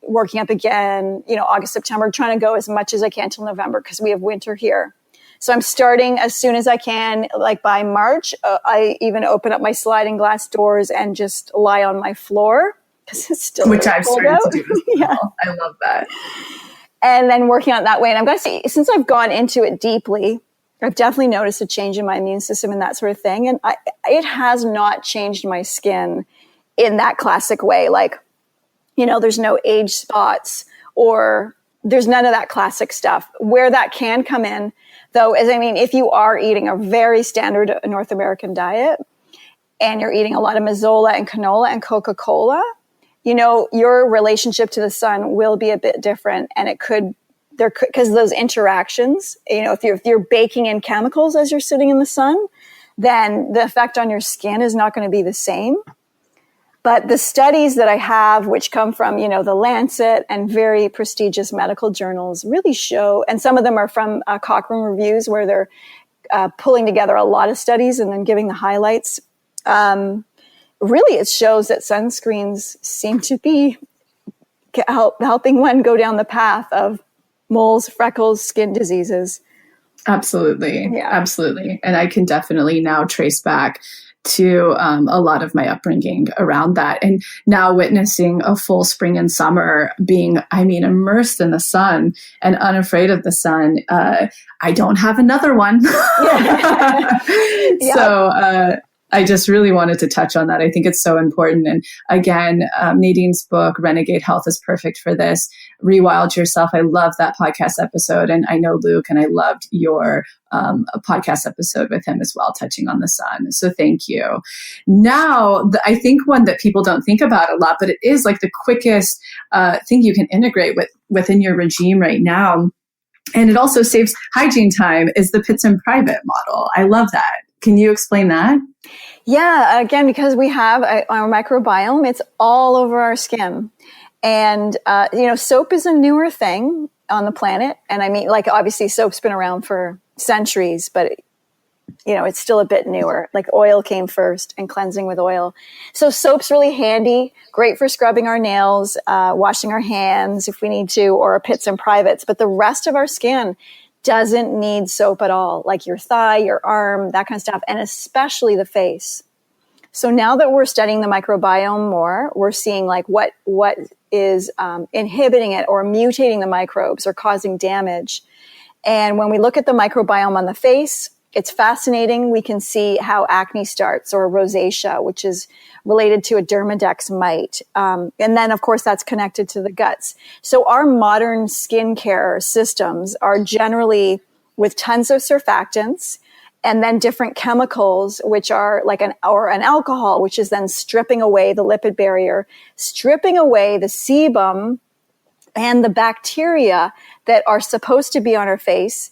working up again, August, September, trying to go as much as I can till November because we have winter here. So I'm starting as soon as I can. Like by March, I even open up my sliding glass doors and just lie on my floor because it's still which I've started out. to do as well. Yeah. I love that. And then working on it that way. And I'm going to say, since I've gone into it deeply, I've definitely noticed a change in my immune system and that sort of thing. And it has not changed my skin in that classic way. There's no age spots or there's none of that classic stuff. Where that can come in, though, is, if you are eating a very standard North American diet and you're eating a lot of mazola and canola and Coca-Cola, your relationship to the sun will be a bit different. And because those interactions, if you're baking in chemicals as you're sitting in the sun, then the effect on your skin is not going to be the same. But the studies that I have, which come from, the Lancet and very prestigious medical journals, really show, and some of them are from Cochrane Reviews, where they're pulling together a lot of studies and then giving the highlights. Really, it shows that sunscreens seem to be helping one go down the path of moles, freckles, skin diseases. Absolutely. Yeah. Absolutely. And I can definitely now trace back to a lot of my upbringing around that. And now witnessing a full spring and summer being, immersed in the sun and unafraid of the sun. I don't have another one. Yeah. So I just really wanted to touch on that. I think it's so important. And again, Nadine's book, Renegade Health, is perfect for this. Rewild Yourself. I love that podcast episode. And I know Luke, and I loved your podcast episode with him as well, touching on the sun. So thank you. Now, I think one that people don't think about a lot, but it is like the quickest thing you can integrate within your regime right now. And it also saves hygiene time, is the pits in private model. I love that. Can you explain that? Yeah, again, because we have our microbiome, it's all over our skin. And, soap is a newer thing on the planet. And obviously soap's been around for centuries, but, it's still a bit newer. Like oil came first, and cleansing with oil. So soap's really handy, great for scrubbing our nails, washing our hands if we need to, or our pits and privates. But the rest of our skin doesn't need soap at all, like your thigh, your arm, that kind of stuff, and especially the face. So now that we're studying the microbiome more, we're seeing like what is inhibiting it or mutating the microbes or causing damage. And when we look at the microbiome on the face, it's fascinating. We can see how acne starts, or rosacea, which is related to a Dermadex mite. And then, of course, that's connected to the guts. So our modern skincare systems are generally with tons of surfactants, and then different chemicals, which are like an alcohol, which is then stripping away the lipid barrier, stripping away the sebum and the bacteria that are supposed to be on our face.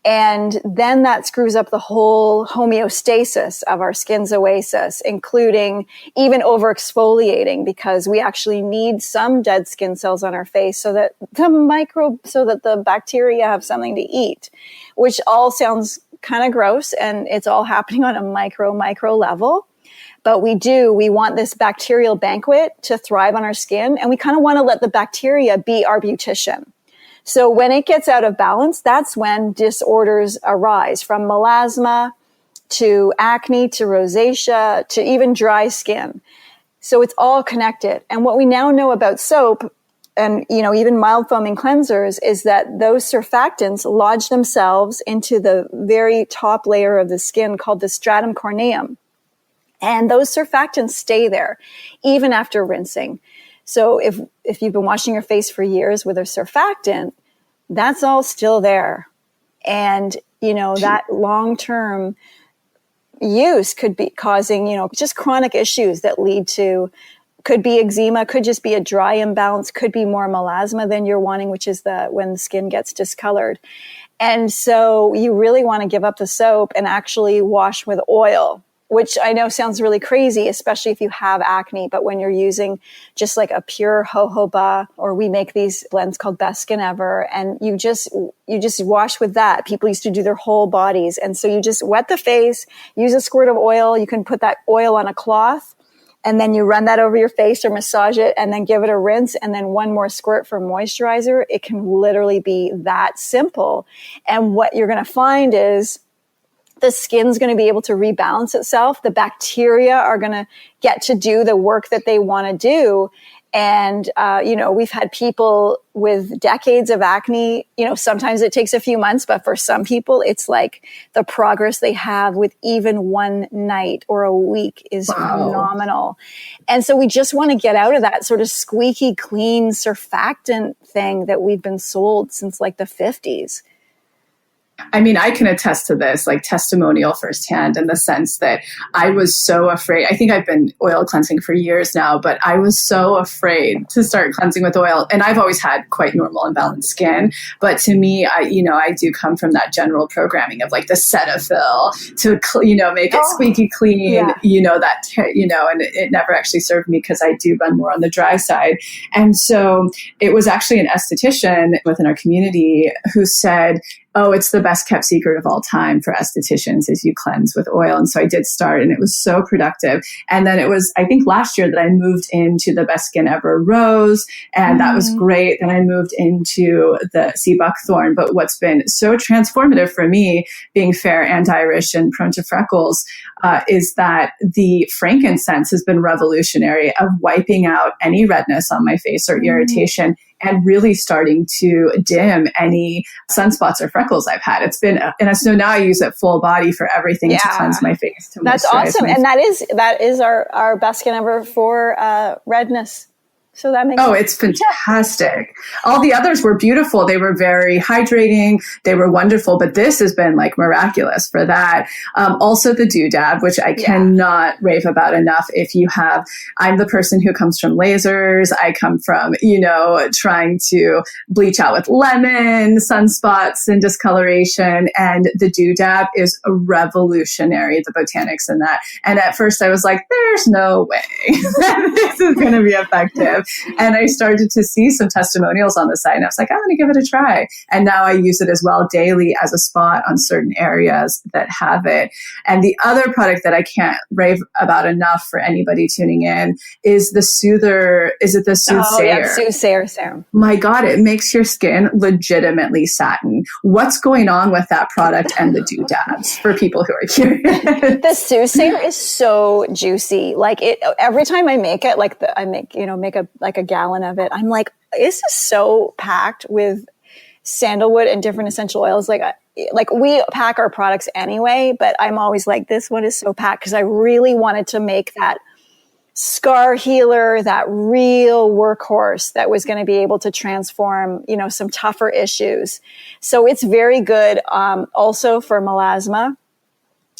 And then that screws up the whole homeostasis of our skin's oasis, including even overexfoliating, because we actually need some dead skin cells on our face so that the bacteria have something to eat, which all sounds kind of gross, and it's all happening on a micro level. But we want this bacterial banquet to thrive on our skin, and we kind of want to let the bacteria be our beautician. So when it gets out of balance, that's when disorders arise, from melasma to acne to rosacea to even dry skin. So it's all connected. And what we now know about soap and, even mild foaming cleansers is that those surfactants lodge themselves into the very top layer of the skin called the stratum corneum. And those surfactants stay there even after rinsing. So if you've been washing your face for years with a surfactant, that's all still there. And, that long-term use could be causing, just chronic issues that lead to, could be eczema, could just be a dry imbalance, could be more melasma than you're wanting, which is when the skin gets discolored. And so you really want to give up the soap and actually wash with oil, which I know sounds really crazy, especially if you have acne. But when you're using just like a pure jojoba, or we make these blends called Best Skin Ever, and you just wash with that. People used to do their whole bodies. And so you just wet the face, use a squirt of oil. You can put that oil on a cloth, and then you run that over your face or massage it, and then give it a rinse, and then one more squirt for moisturizer. It can literally be that simple. And what you're going to find is the skin's going to be able to rebalance itself. The bacteria are going to get to do the work that they want to do. And, we've had people with decades of acne, sometimes it takes a few months, but for some people, it's like the progress they have with even one night or a week is phenomenal. And so we just want to get out of that sort of squeaky clean surfactant thing that we've been sold since like the 50s. I can attest to this, like testimonial firsthand, in the sense that I was so afraid. I think I've been oil cleansing for years now, but I was so afraid to start cleansing with oil. And I've always had quite normal and balanced skin. But to me, I do come from that general programming of like the Cetaphil to, make it squeaky clean, and it never actually served me because I do run more on the dry side. And so it was actually an esthetician within our community who said, oh, it's the best kept secret of all time for estheticians is you cleanse with oil. And so I did start, and it was so productive. And then it was, I think last year that I moved into the Best Skin Ever Rose, and that was great. Then I moved into the sea buckthorn. But what's been so transformative for me, being fair and Irish and prone to freckles, is that the frankincense has been revolutionary of wiping out any redness on my face or irritation, and really starting to dim any sunspots or freckles I've had. It's been, and so now I use it full body for everything to cleanse my face. To That's awesome. And that is our best skin ever for redness. So that makes sense. It's fantastic. All the others were beautiful. They were very hydrating. They were wonderful, but this has been like miraculous for that. Also the doodad, which I cannot rave about enough. If you have, I'm the person who comes from lasers. I come from, trying to bleach out with lemon, sunspots and discoloration. And the doodad is revolutionary, the botanics in that. And at first I was like, there's no way this is going to be effective. And I started to see some testimonials on the site, and I was like, I'm going to give it a try. And now I use it as well daily as a spot on certain areas that have it. And the other product that I can't rave about enough for anybody tuning in is the Soother. Is it the Soothsayer? Soothsayer serum. My God, it makes your skin legitimately satin. What's going on with that product and the doodads for people who are curious? The Soothsayer is so juicy. Like every time I make it, make a gallon of it, I'm like, this is so packed with sandalwood and different essential oils. Like we pack our products anyway, but I'm always like, this one is so packed because I really wanted to make that scar healer, that real workhorse that was going to be able to transform, some tougher issues. So it's very good. Also for melasma.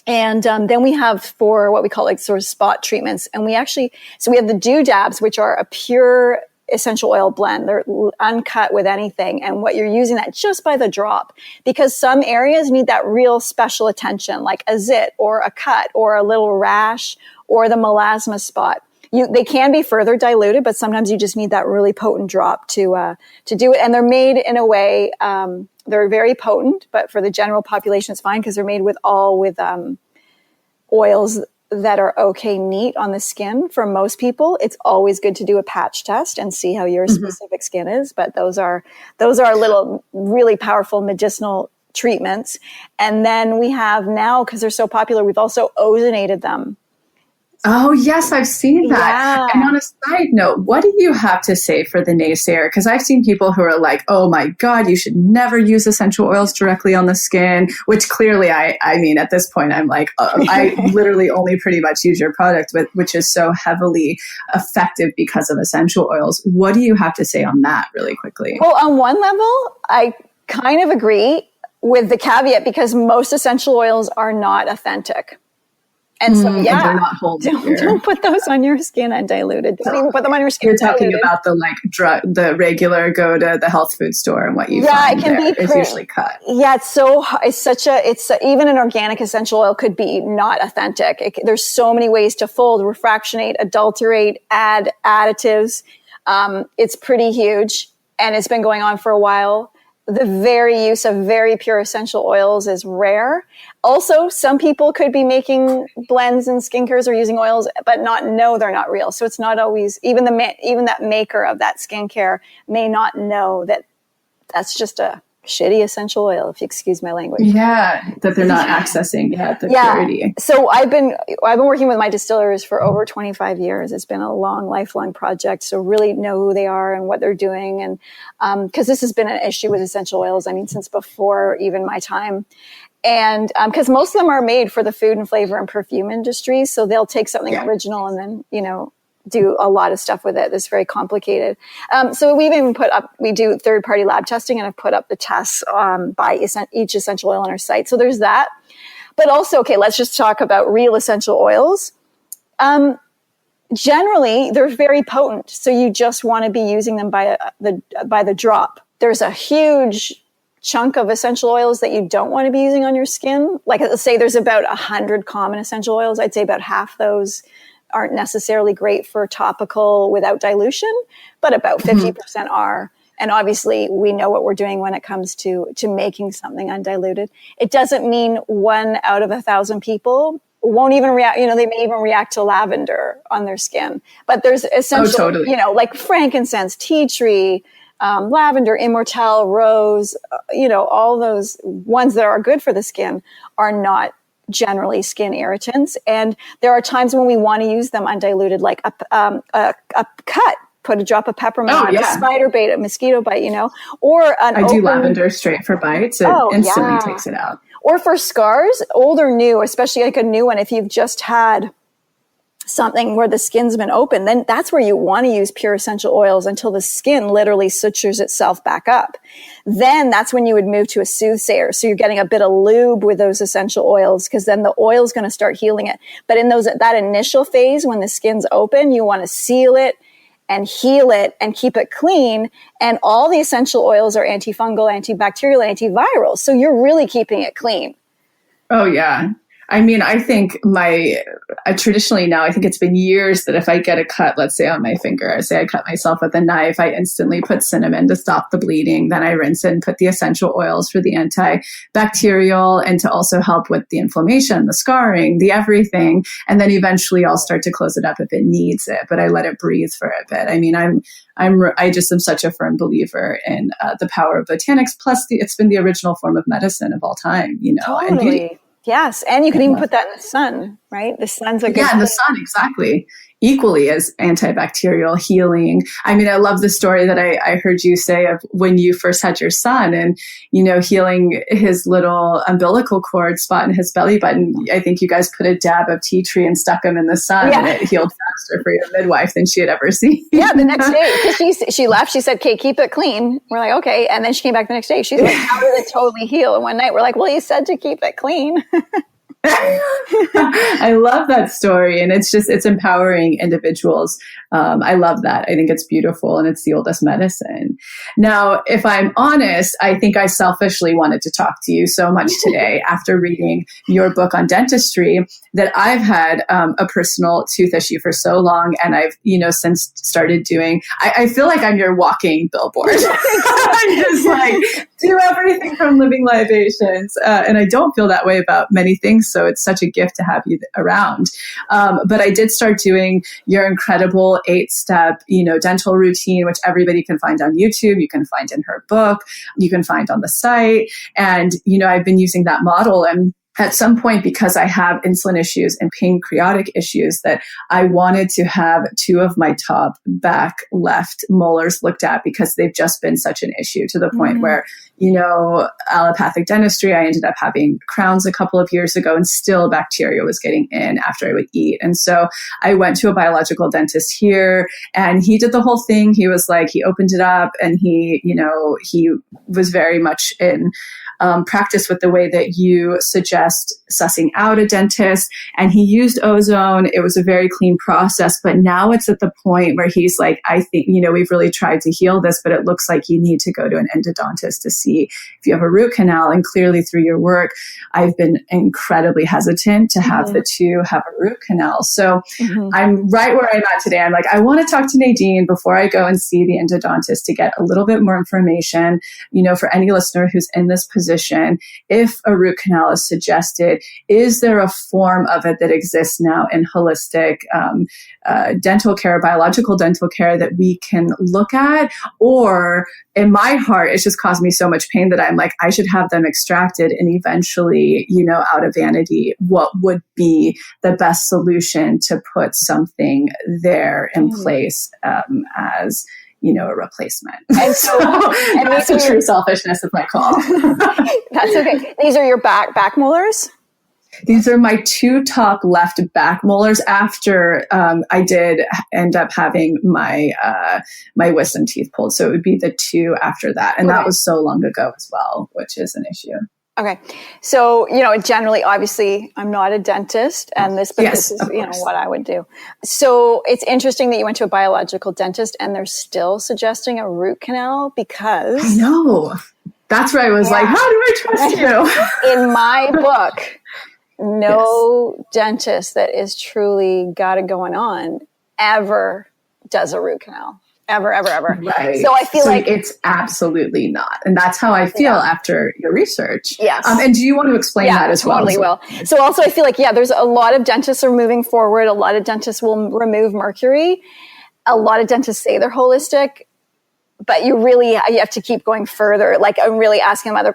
And then we have for what we call like sort of spot treatments. And we have the doodabs, which are a pure essential oil blend. They're uncut with anything. And what you're using that just by the drop, because some areas need that real special attention, like a zit or a cut or a little rash or the melasma spot. They can be further diluted, but sometimes you just need that really potent drop to do it. And they're made in a way, they're very potent, but for the general population, it's fine because they're made with oils that are okay neat on the skin. For most people, it's always good to do a patch test and see how your specific skin is. But those are little really powerful medicinal treatments. And then we have now, because they're so popular, we've also ozonated them. Oh, yes, I've seen that. Yeah. And on a side note, what do you have to say for the naysayer? Because I've seen people who are like, oh my God, you should never use essential oils directly on the skin, which clearly, I mean, at this point, I'm like, I literally only pretty much use your product, which is so heavily effective because of essential oils. What do you have to say on that really quickly? Well, on one level, I kind of agree with the caveat because most essential oils are not authentic. And so, don't put those on your skin undiluted. Don't even put them on your skin. You're talking about the regular go to the health food store and what you find it can there be is usually cut. Yeah, even an organic essential oil could be not authentic. There's so many ways to fold, refractionate, adulterate, add additives. It's pretty huge, and it's been going on for a while. The very use of very pure essential oils is rare. Also, some people could be making blends and skincares or using oils, but know they're not real. So it's not always, even that maker of that skincare may not know that that's just a shitty essential oil, if you excuse my language. Yeah, that they're not accessing the purity. So I've been working with my distillers for over 25 years. It's been a lifelong project. So really know who they are and what they're doing. And because this has been an issue with essential oils, since before even my time. And because most of them are made for the food and flavor and perfume industry. So they'll take something original and then, do a lot of stuff with it that's very complicated. So we've even we do third-party lab testing, and I've put up the tests by each essential oil on our site. So there's that. But also, okay, let's just talk about real essential oils. Generally, they're very potent, so you just want to be using them by the drop. There's a huge chunk of essential oils that you don't want to be using on your skin. Like, let's say there's about 100 common essential oils. I'd say about half those aren't necessarily great for topical without dilution, but about 50% are. And obviously we know what we're doing when it comes to making something undiluted. It doesn't mean 1 out of 1,000 people won't even react. They may even react to lavender on their skin, but there's essential, totally. Like frankincense, tea tree, lavender, immortelle, rose, all those ones that are good for the skin are not generally skin irritants. And there are times when we want to use them undiluted, like a cut, put a drop of peppermint on a spider bite, a mosquito bite, or I do lavender straight for bites. It instantly takes it out. Or for scars, old or new, especially like a new one, if you've just had something where the skin's been open, then that's where you want to use pure essential oils until the skin literally sutures itself back up. Then that's when you would move to a soothsayer. So you're getting a bit of lube with those essential oils, because then the oil is going to start healing it. But in that initial phase, when the skin's open, you want to seal it and heal it and keep it clean. And all the essential oils are antifungal, antibacterial, antiviral. So you're really keeping it clean. Oh, yeah. I mean, I think traditionally now, I think it's been years that if I get a cut, let's say on my finger, say I cut myself with a knife, I instantly put cinnamon to stop the bleeding. Then I rinse and put the essential oils for the antibacterial and to also help with the inflammation, the scarring, the everything. And then eventually I'll start to close it up if it needs it, but I let it breathe for a bit. I mean, I just am such a firm believer in the power of botanics. Plus it's been the original form of medicine of all time, Totally. And beauty. Yes. And you can even put that in the sun, right? The sun's a good in the sun, exactly. Equally as antibacterial, healing. I mean, I love the story that I heard you say of when you first had your son and, healing his little umbilical cord spot in his belly button. I think you guys put a dab of tea tree and stuck him in the sun and it healed faster for your midwife than she had ever seen. Yeah, the next day, because she left, she said, "Okay, keep it clean." We're like, "Okay." And then she came back the next day. She's like, "How did it totally heal?" And one night we're like, "Well, you said to keep it clean." I love that story. And it's empowering individuals. I love that. I think it's beautiful and it's the oldest medicine. Now, if I'm honest, I think I selfishly wanted to talk to you so much today after reading your book on dentistry that I've had a personal tooth issue for so long. And I've, since started doing, I feel like I'm your walking billboard. I'm just like, do everything from Living Libations. And I don't feel that way about many things. So it's such a gift to have you around. But I did start doing your incredible 8-step, dental routine, which everybody can find on YouTube. You can find in her book. You can find on the site. And, I've been using that model. And at some point, because I have insulin issues and pancreatic issues, that I wanted to have 2 of my top back left molars looked at because they've just been such an issue to the point where, allopathic dentistry, I ended up having crowns a couple of years ago and still bacteria was getting in after I would eat. And so I went to a biological dentist here and he did the whole thing. He was like, he opened it up and he was very much in practice with the way that you suggest sussing out a dentist. And he used ozone. It was a very clean process. But now it's at the point where he's like, I think, we've really tried to heal this, but it looks like you need to go to an endodontist to see if you have a root canal. And clearly through your work, I've been incredibly hesitant to have the 2 have a root canal. So I'm right where I'm at today. I'm like, I want to talk to Nadine before I go and see the endodontist to get a little bit more information, for any listener who's in this position. If a root canal is suggested, is there a form of it that exists now in holistic dental care, biological dental care that we can look at? Or in my heart, it's just caused me so much pain that I'm like, I should have them extracted and eventually, out of vanity, what would be the best solution to put something there in place as a replacement. And so and that's the true selfishness of my call. That's okay. These are your back molars? These are my 2 top left back molars after I did end up having my wisdom teeth pulled. So it would be the 2 after that. And that was so long ago as well, which is an issue. Okay. So, generally, obviously, I'm not a dentist and this is, what I would do. So it's interesting that you went to a biological dentist and they're still suggesting a root canal because... I know. That's where I was like, how do I trust you? In my book, no dentist that is truly got it going on ever does a root canal. ever, ever, ever. Right. So I feel like it's absolutely not. And that's how I feel after your research. Yes. And do you want to explain that as well? Totally will. So also I feel like, there's a lot of dentists are moving forward. A lot of dentists will remove mercury. A lot of dentists say they're holistic, but you have to keep going further. Like I'm really asking them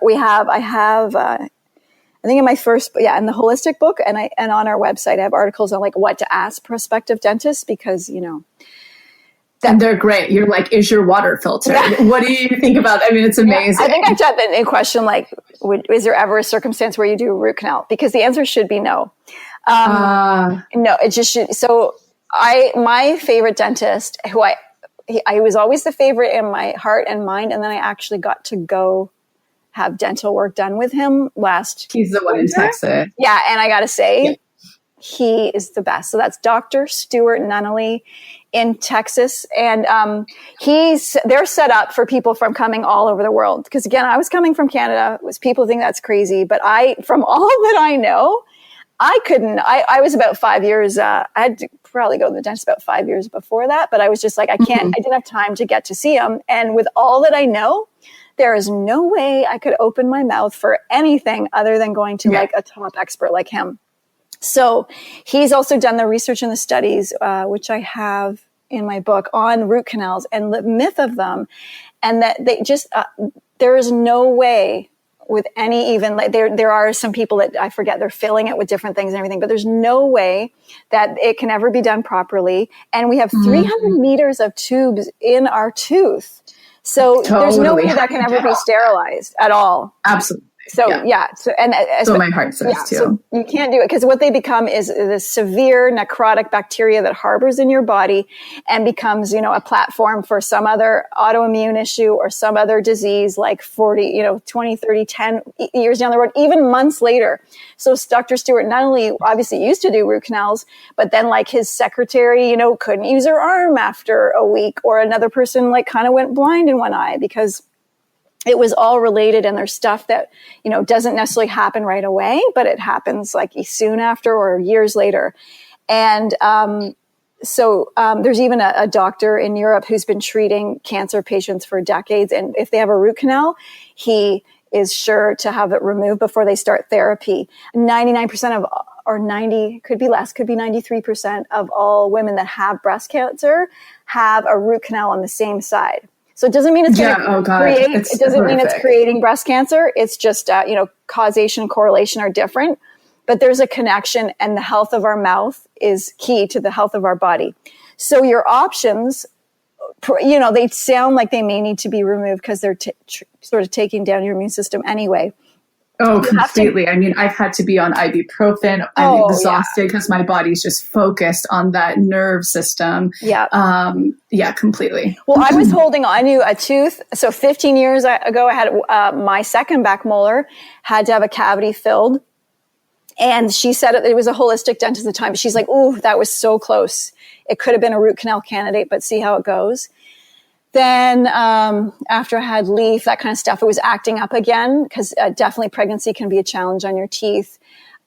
I think in my first, in the holistic book and on our website, I have articles on like what to ask prospective dentists because, and they're great. You're like, is your water filtered? Yeah. What do you think about? I mean, it's amazing. I think I've done a question like, is there ever a circumstance where you do a root canal? Because the answer should be no. No, it just should. So my favorite dentist, who I was always the favorite in my heart and mind, and then I actually got to go have dental work done with him last. He's the one in Texas. Yeah, and I got to say, he is the best. So that's Dr. Stuart Nunnally in Texas, and they're set up for people from coming all over the world. Because again, I was coming from Canada. People think that's crazy, but from all that I know, I couldn't. I was about 5 years. I had to probably go to the dentist about 5 years before that, but I was just like, I can't. Mm-hmm. I didn't have time to get to see him, and with all that I know, there is no way I could open my mouth for anything other than going to like a top expert like him. So he's also done the research and the studies, which I have in my book on root canals and the myth of them. And that they just, there is no way with any, even like there are some people that I forget, they're filling it with different things and everything, but there's no way that it can ever be done properly. And we have 300 meters of tubes in our tooth. So there's no way that can ever be sterilized at all. Absolutely. So so my heart says too. So you can't do it because what they become is the severe necrotic bacteria that harbors in your body and becomes, a platform for some other autoimmune issue or some other disease like 40, 20, 30, 10 years down the road, even months later. So Dr. Stuart Nunnally obviously used to do root canals, but then like his secretary, couldn't use her arm after a week, or another person like kind of went blind in one eye because it was all related, and there's stuff that, doesn't necessarily happen right away, but it happens like soon after or years later. And so there's even a doctor in Europe who's been treating cancer patients for decades. And if they have a root canal, he is sure to have it removed before they start therapy. 99% of, or 90, could be less, could be 93% of all women that have breast cancer have a root canal on the same side. So it doesn't mean it's going to create, it doesn't mean it's creating breast cancer. It's just, causation and correlation are different, but there's a connection, and the health of our mouth is key to the health of our body. So your options, they sound like they may need to be removed because they're sort of taking down your immune system anyway. Oh, completely. I mean, I've had to be on ibuprofen. I'm exhausted because my body's just focused on that nerve system. Yeah. Completely. Well, I was holding on to a tooth. So 15 years ago, I had my second back molar had to have a cavity filled. And she said it was a holistic dentist at the time. But she's like, ooh, that was so close. It could have been a root canal candidate, but see how it goes. Then after I had leaf, that kind of stuff, it was acting up again because definitely pregnancy can be a challenge on your teeth.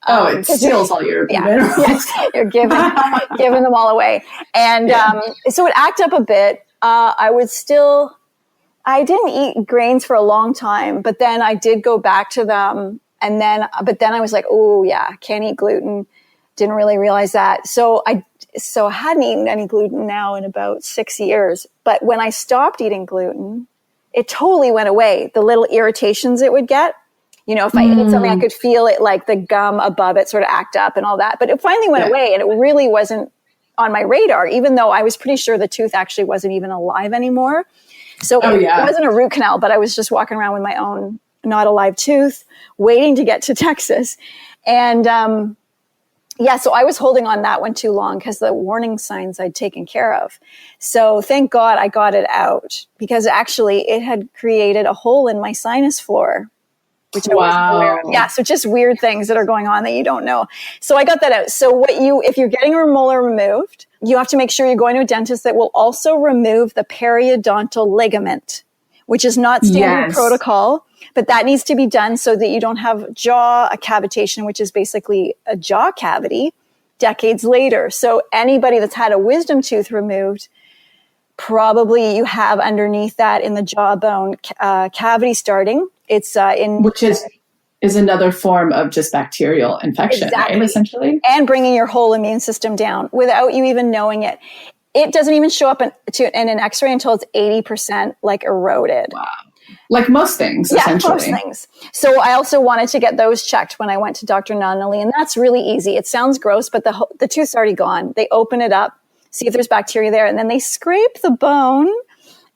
It steals all your minerals. Yes, you're giving them all away. And so it acted up a bit. I didn't eat grains for a long time, but then I did go back to them. But then I was like, oh yeah, can't eat gluten. Didn't really realize that. So I hadn't eaten any gluten now in about 6 years. But when I stopped eating gluten, it totally went away. The little irritations it would get, if I ate something, I could feel it, like the gum above it sort of act up and all that. But it finally went away, and it really wasn't on my radar, even though I was pretty sure the tooth actually wasn't even alive anymore. So it wasn't a root canal, but I was just walking around with my own not alive tooth, waiting to get to Texas. And, so I was holding on that one too long because the warning signs I'd taken care of. So thank God I got it out, because actually it had created a hole in my sinus floor, which I wasn't aware of. Yeah, so just weird things that are going on that you don't know. So I got that out. So if you're getting a molar removed, you have to make sure you're going to a dentist that will also remove the periodontal ligament, which is not standard protocol. But that needs to be done so that you don't have jaw cavitation, which is basically a jaw cavity, decades later. So anybody that's had a wisdom tooth removed probably you have underneath that in the jawbone cavity starting. It's which is another form of just bacterial infection, exactly. right? Essentially, and bringing your whole immune system down without you even knowing it. It doesn't even show up in an X-ray until it's 80% like eroded. Wow. Like most things, essentially. Most things. So I also wanted to get those checked when I went to Dr. Nonnelly, and that's really easy. It sounds gross, but the tooth's already gone. They open it up, see if there's bacteria there, and then they scrape the bone,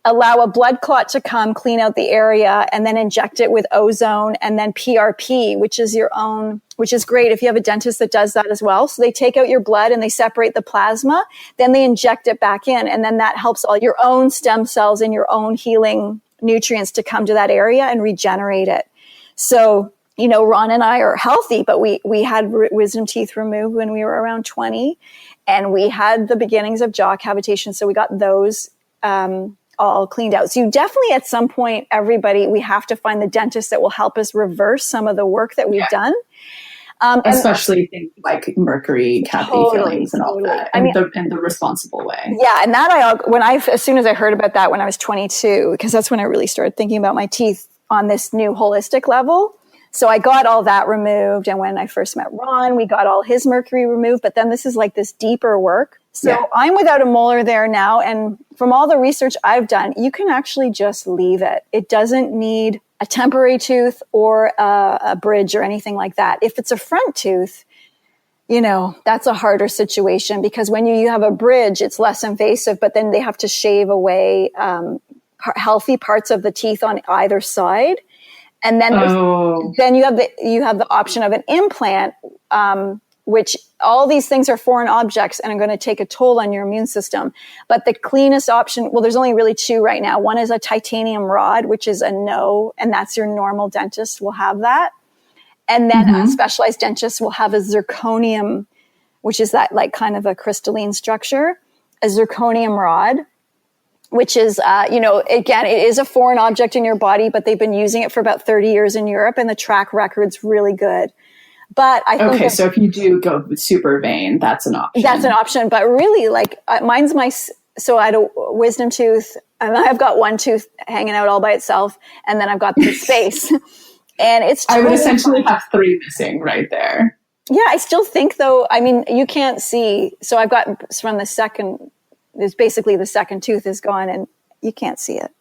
allow a blood clot to come, clean out the area, and then inject it with ozone and then PRP, which is great if you have a dentist that does that as well. So they take out your blood and they separate the plasma, then they inject it back in, and then that helps all your own stem cells and your own healing nutrients to come to that area and regenerate it. So, Ron and I are healthy, but we had wisdom teeth removed when we were around 20, and we had the beginnings of jaw cavitation. So we got those all cleaned out. So you definitely, at some point, we have to find the dentist that will help us reverse some of the work that we've done. Especially things like mercury cavity fillings and all that, in the responsible way. Yeah, and that as soon as I heard about that when I was 22, because that's when I really started thinking about my teeth on this new holistic level. So I got all that removed, and when I first met Ron, we got all his mercury removed. But then this is like this deeper work. So I'm without a molar there now, and from all the research I've done, you can actually just leave it. It doesn't need a temporary tooth or a bridge or anything like that. If it's a front tooth, that's a harder situation, because when you have a bridge, it's less invasive, but then they have to shave away healthy parts of the teeth on either side. And then then you have the option of an implant, which all these things are foreign objects and are going to take a toll on your immune system. But the cleanest option, well, there's only really two right now. One is a titanium rod, which is a no, and that's your normal dentist will have that. And then a specialized dentist will have a zirconium, which is that like kind of a crystalline structure, a zirconium rod, which is, again, it is a foreign object in your body, but they've been using it for about 30 years in Europe, and the track record's really good. But I think so if you do go with super vein, that's an option. That's an option, but really, like so I had a wisdom tooth, and I've got one tooth hanging out all by itself, and then I've got the space, and it's. I would essentially have three missing right there. Yeah, I still think though. I mean, you can't see, so I've got from the second. There's basically the second tooth is gone, and you can't see it.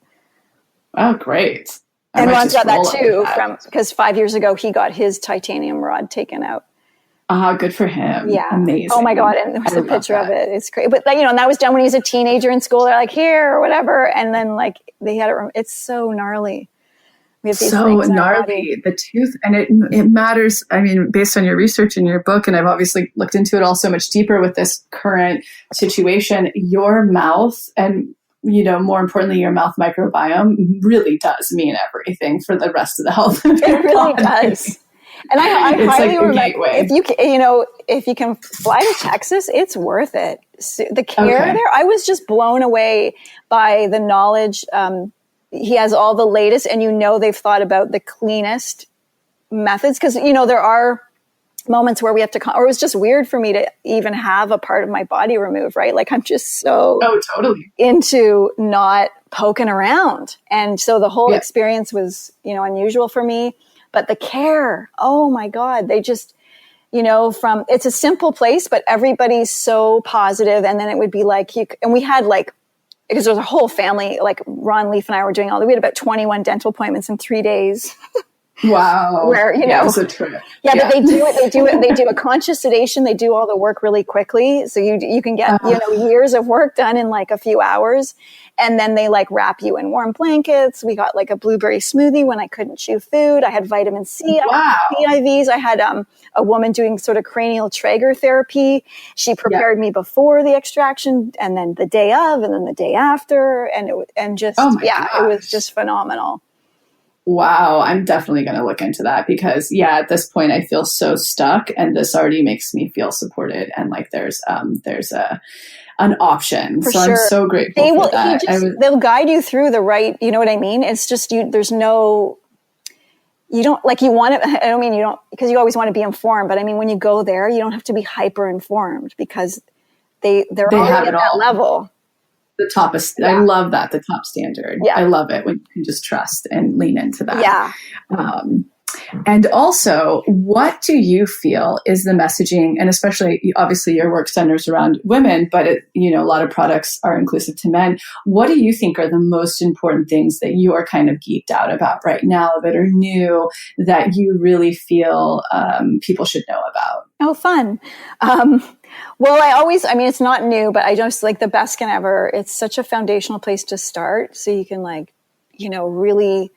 Oh, great. And Ron's got that too, because 5 years ago he got his titanium rod taken out. Good for him. Yeah. Amazing. Oh my God. And there was a picture of it. It's great. But and that was done when he was a teenager in school. They're like, here or whatever. And then like they had it. It's so gnarly. We have these so gnarly, the tooth. And it matters. I mean, based on your research in your book, and I've obviously looked into it all so much deeper with this current situation, your mouth and more importantly, your mouth microbiome really does mean everything for the rest of the health of your body. It really does. And I highly like recommend if you can fly to Texas, it's worth it. The care there, I was just blown away by the knowledge. He has all the latest, and they've thought about the cleanest methods, because there are moments where we have to, or it was just weird for me to even have a part of my body removed, right? Like I'm just so totally into not poking around. And so the whole experience was, unusual for me, but the care, oh my God, they just, it's a simple place, but everybody's so positive. And then it would be like, and we had because there was a whole family, like Ron Leaf and I were doing we had about 21 dental appointments in 3 days. Wow. Where, it was a trip. Yeah, but they do a conscious sedation. They do all the work really quickly. So you can get, years of work done in like a few hours. And then they wrap you in warm blankets. We got a blueberry smoothie when I couldn't chew food. I had vitamin C. Wow. IVs. I had a woman doing sort of cranial trager therapy. She prepared me before the extraction, and then the day of, and then the day after. And it was just phenomenal. Wow, I'm definitely going to look into that, because at this point I feel so stuck, and this already makes me feel supported, and there's an option. For so sure. I'm so grateful for that. They'll guide you through the right, you know what I mean? It's just there's no, you don't you want it. I don't mean you don't, because you always want to be informed, but I mean when you go there, you don't have to be hyper informed, because they're already at that level. The top is, I love that, the top standard. Yeah. I love it when you can just trust and lean into that. Yeah. And also, what do you feel is the messaging, and especially, obviously, your work centers around women, but a lot of products are inclusive to men. What do you think are the most important things that you are kind of geeked out about right now that are new that you really feel people should know about? Oh, fun. Well, it's not new, but I just like the best skin ever. It's such a foundational place to start. So you can really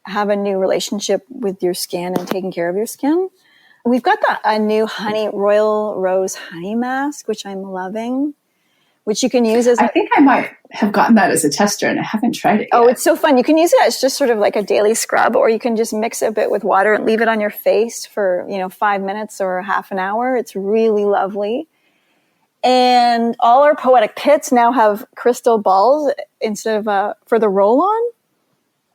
have a new relationship with your skin and taking care of your skin. We've got a new Royal Rose honey mask, which I'm loving, which you can use as I think I might have gotten that as a tester and I haven't tried it yet. Oh, it's so fun. You can use it as just sort of like a daily scrub, or you can just mix it a bit with water and leave it on your face for, 5 minutes or half an hour. It's really lovely. And all our Poetic Pits now have crystal balls instead of for the roll-on.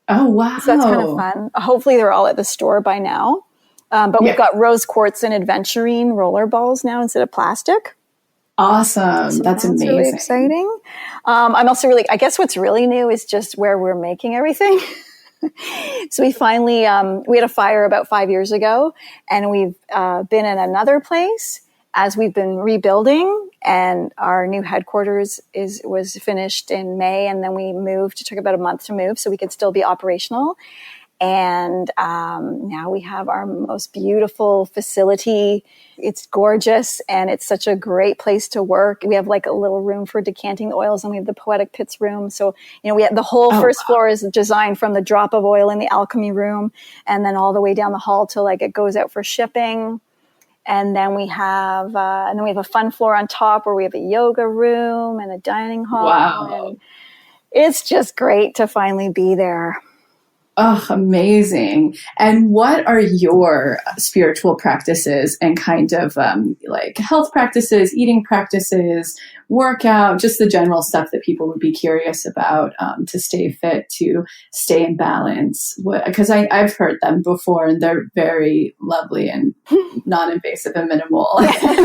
Oh, wow. So that's kind of fun. Hopefully they're all at the store by now. But we've got rose quartz and adventurine roller balls now instead of plastic. Awesome. So that's amazing. Really exciting. I'm also I guess what's really new is just where we're making everything. So we finally, we had a fire about 5 years ago, and we've been in another place as we've been rebuilding, and our new headquarters was finished in May, and then we moved. It took about a month to move so we could still be operational. And now we have our most beautiful facility. It's gorgeous, and it's such a great place to work. We have like a little room for decanting the oils, and we have the Poetic Pits room. So, we have the whole first floor is designed from the drop of oil in the alchemy room, and then all the way down the hall till it goes out for shipping. And then we have a fun floor on top where we have a yoga room and a dining hall. Wow. And it's just great to finally be there. Oh, amazing. And what are your spiritual practices and kind of health practices, eating practices, workout, just the general stuff that people would be curious about to stay fit, to stay in balance? Because I've heard them before, and they're very lovely and non-invasive and minimal,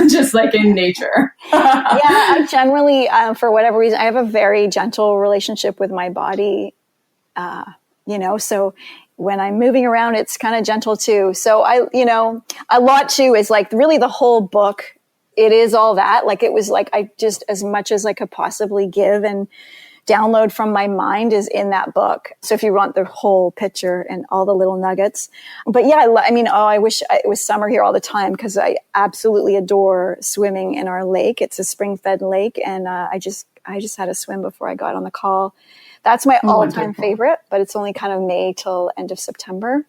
just like in nature. I generally, for whatever reason, I have a very gentle relationship with my body. So when I'm moving around, it's kind of gentle too. So a lot too is really the whole book. It is all that. It was I just, as much as I could possibly give and download from my mind is in that book. So if you want the whole picture and all the little nuggets, but I wish it was summer here all the time, because I absolutely adore swimming in our lake. It's a spring-fed lake, and I just had a swim before I got on the call. That's my all-time favorite, but it's only kind of May till end of September.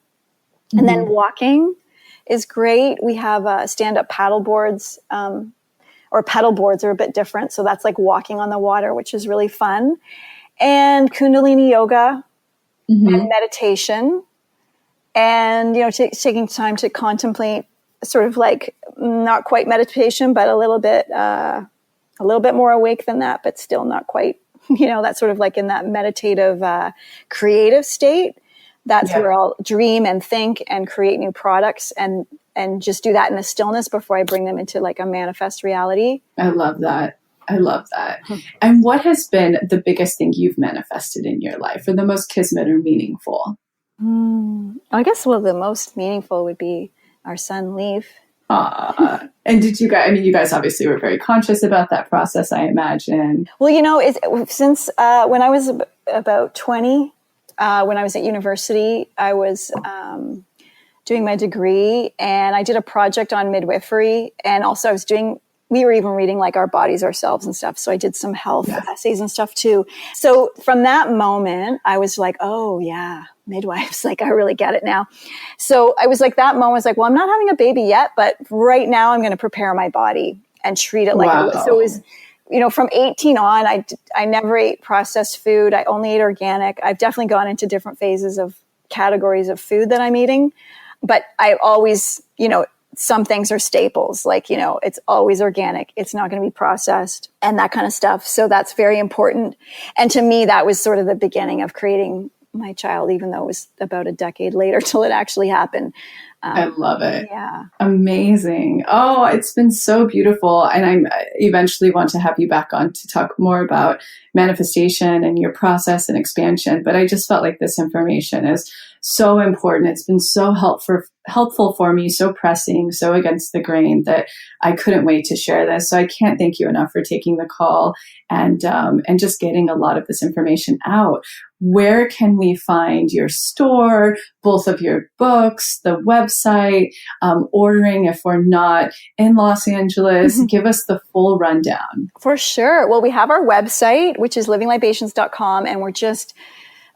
Mm-hmm. And then walking is great. We have stand-up paddle boards, or pedal boards are a bit different. So that's like walking on the water, which is really fun. And Kundalini yoga and meditation. And, taking time to contemplate, sort of not quite meditation, but a little bit more awake than that, but still not quite. That's sort of in that meditative, creative state. That's where I'll dream and think and create new products and just do that in the stillness before I bring them into a manifest reality. I love that. And what has been the biggest thing you've manifested in your life, or the most kismet or meaningful? I guess, the most meaningful would be our son, Leaf. And did you guys obviously were very conscious about that process, I imagine. Well, since when I was about 20, when I was at university, I was doing my degree, and I did a project on midwifery, and also we were even reading our bodies ourselves and stuff. So I did some health essays and stuff too. So from that moment, I was oh yeah, midwives, I really get it now. So I was that moment was well, I'm not having a baby yet, but right now I'm going to prepare my body and treat it so it was, from 18 on, I never ate processed food. I only ate organic. I've definitely gone into different phases of categories of food that I'm eating, but I always, some things are staples, it's always organic. It's not going to be processed and that kind of stuff. So that's very important. And to me, that was sort of the beginning of creating my child, even though it was about a decade later till it actually happened. I love it. Yeah. Amazing. Oh, it's been so beautiful. And I eventually want to have you back on to talk more about manifestation and your process and expansion. But I just felt like this information is so important. It's been so helpful for me, so pressing, so against the grain that I couldn't wait to share this. So I can't thank you enough for taking the call and just getting a lot of this information out. Where can we find your store, both of your books, the website, ordering if we're not in Los Angeles? Give us the full rundown. For sure. Well, we have our website, which is livinglibations.com, and we're just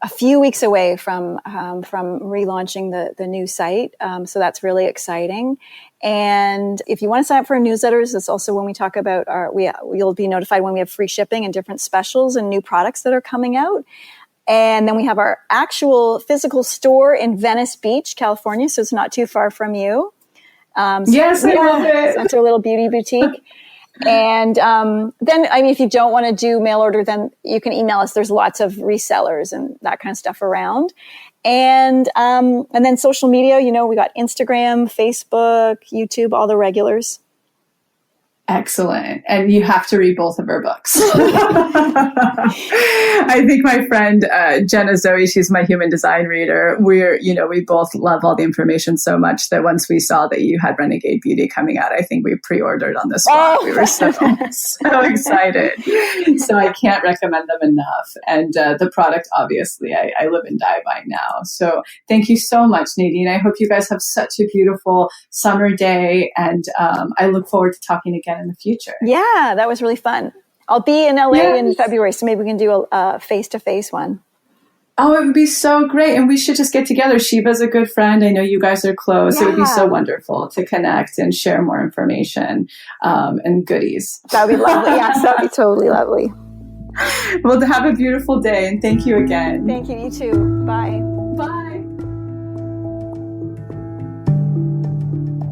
a few weeks away from relaunching the new site. So that's really exciting. And if you want to sign up for our newsletters, that's also when we talk about you'll be notified when we have free shipping and different specials and new products that are coming out. And then we have our actual physical store in Venice Beach, California. So it's not too far from you. Yes, I love it. So it's our little beauty boutique. And then, I mean, if you don't want to do mail order, then you can email us. There's lots of resellers and that kind of stuff around. And then social media, we got Instagram, Facebook, YouTube, all the regulars. Excellent. And you have to read both of her books. I think my friend, Jenna Zoe, she's my human design reader. We both love all the information so much that once we saw that you had Renegade Beauty coming out, I think we pre-ordered on the spot. We were so excited. So I can't recommend them enough. And the product, obviously, I live and die by now. So thank you so much, Nadine. I hope you guys have such a beautiful summer day. And I look forward to talking again in the future. Yeah, that was really fun. I'll be in LA in February, so maybe we can do a face-to-face one. Oh, it would be so great. And we should just get together. Shiva's a good friend. I know you guys are close. Yeah. It would be so wonderful to connect and share more information and goodies. That would be lovely. Yes, that would be totally lovely. Well, have a beautiful day. And thank you again. Thank you. You too. Bye. Bye.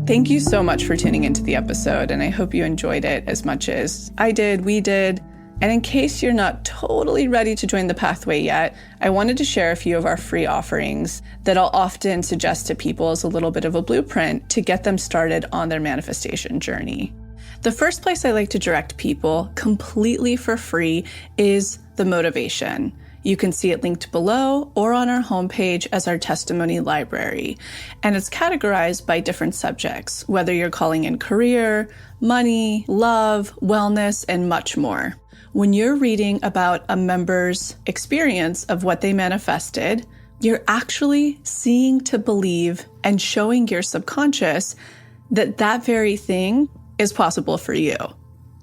Thank you so much for tuning into the episode, and I hope you enjoyed it as much as I did, we did. And in case you're not totally ready to join the pathway yet, I wanted to share a few of our free offerings that I'll often suggest to people as a little bit of a blueprint to get them started on their manifestation journey. The first place I like to direct people completely for free is the motivation. You can see it linked below or on our homepage as our testimony library. And it's categorized by different subjects, whether you're calling in career, money, love, wellness, and much more. When you're reading about a member's experience of what they manifested, you're actually seeing to believe and showing your subconscious that that very thing is possible for you.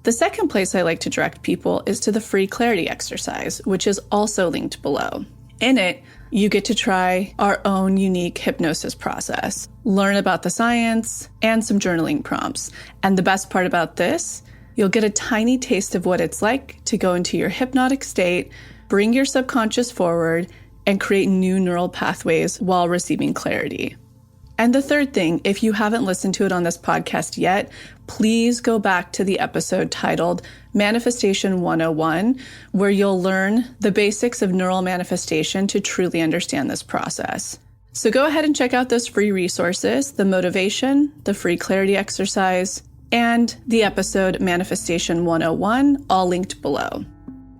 The second place I like to direct people is to the free clarity exercise, which is also linked below. In it, you get to try our own unique hypnosis process, learn about the science, and some journaling prompts. And the best part about this, you'll get a tiny taste of what it's like to go into your hypnotic state, bring your subconscious forward, and create new neural pathways while receiving clarity. And the third thing, if you haven't listened to it on this podcast yet, please go back to the episode titled Manifestation 101, where you'll learn the basics of neural manifestation to truly understand this process. So go ahead and check out those free resources, the motivation, the free clarity exercise, and the episode Manifestation 101, all linked below.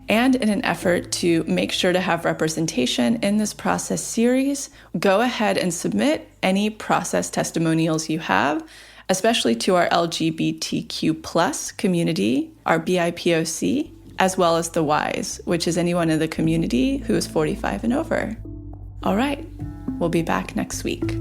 And in an effort to make sure to have representation in this process series, go ahead and submit any process testimonials you have, especially to our LGBTQ+ community, our BIPOC, as well as the Ys, which is anyone in the community who is 45 and over. All right, we'll be back next week.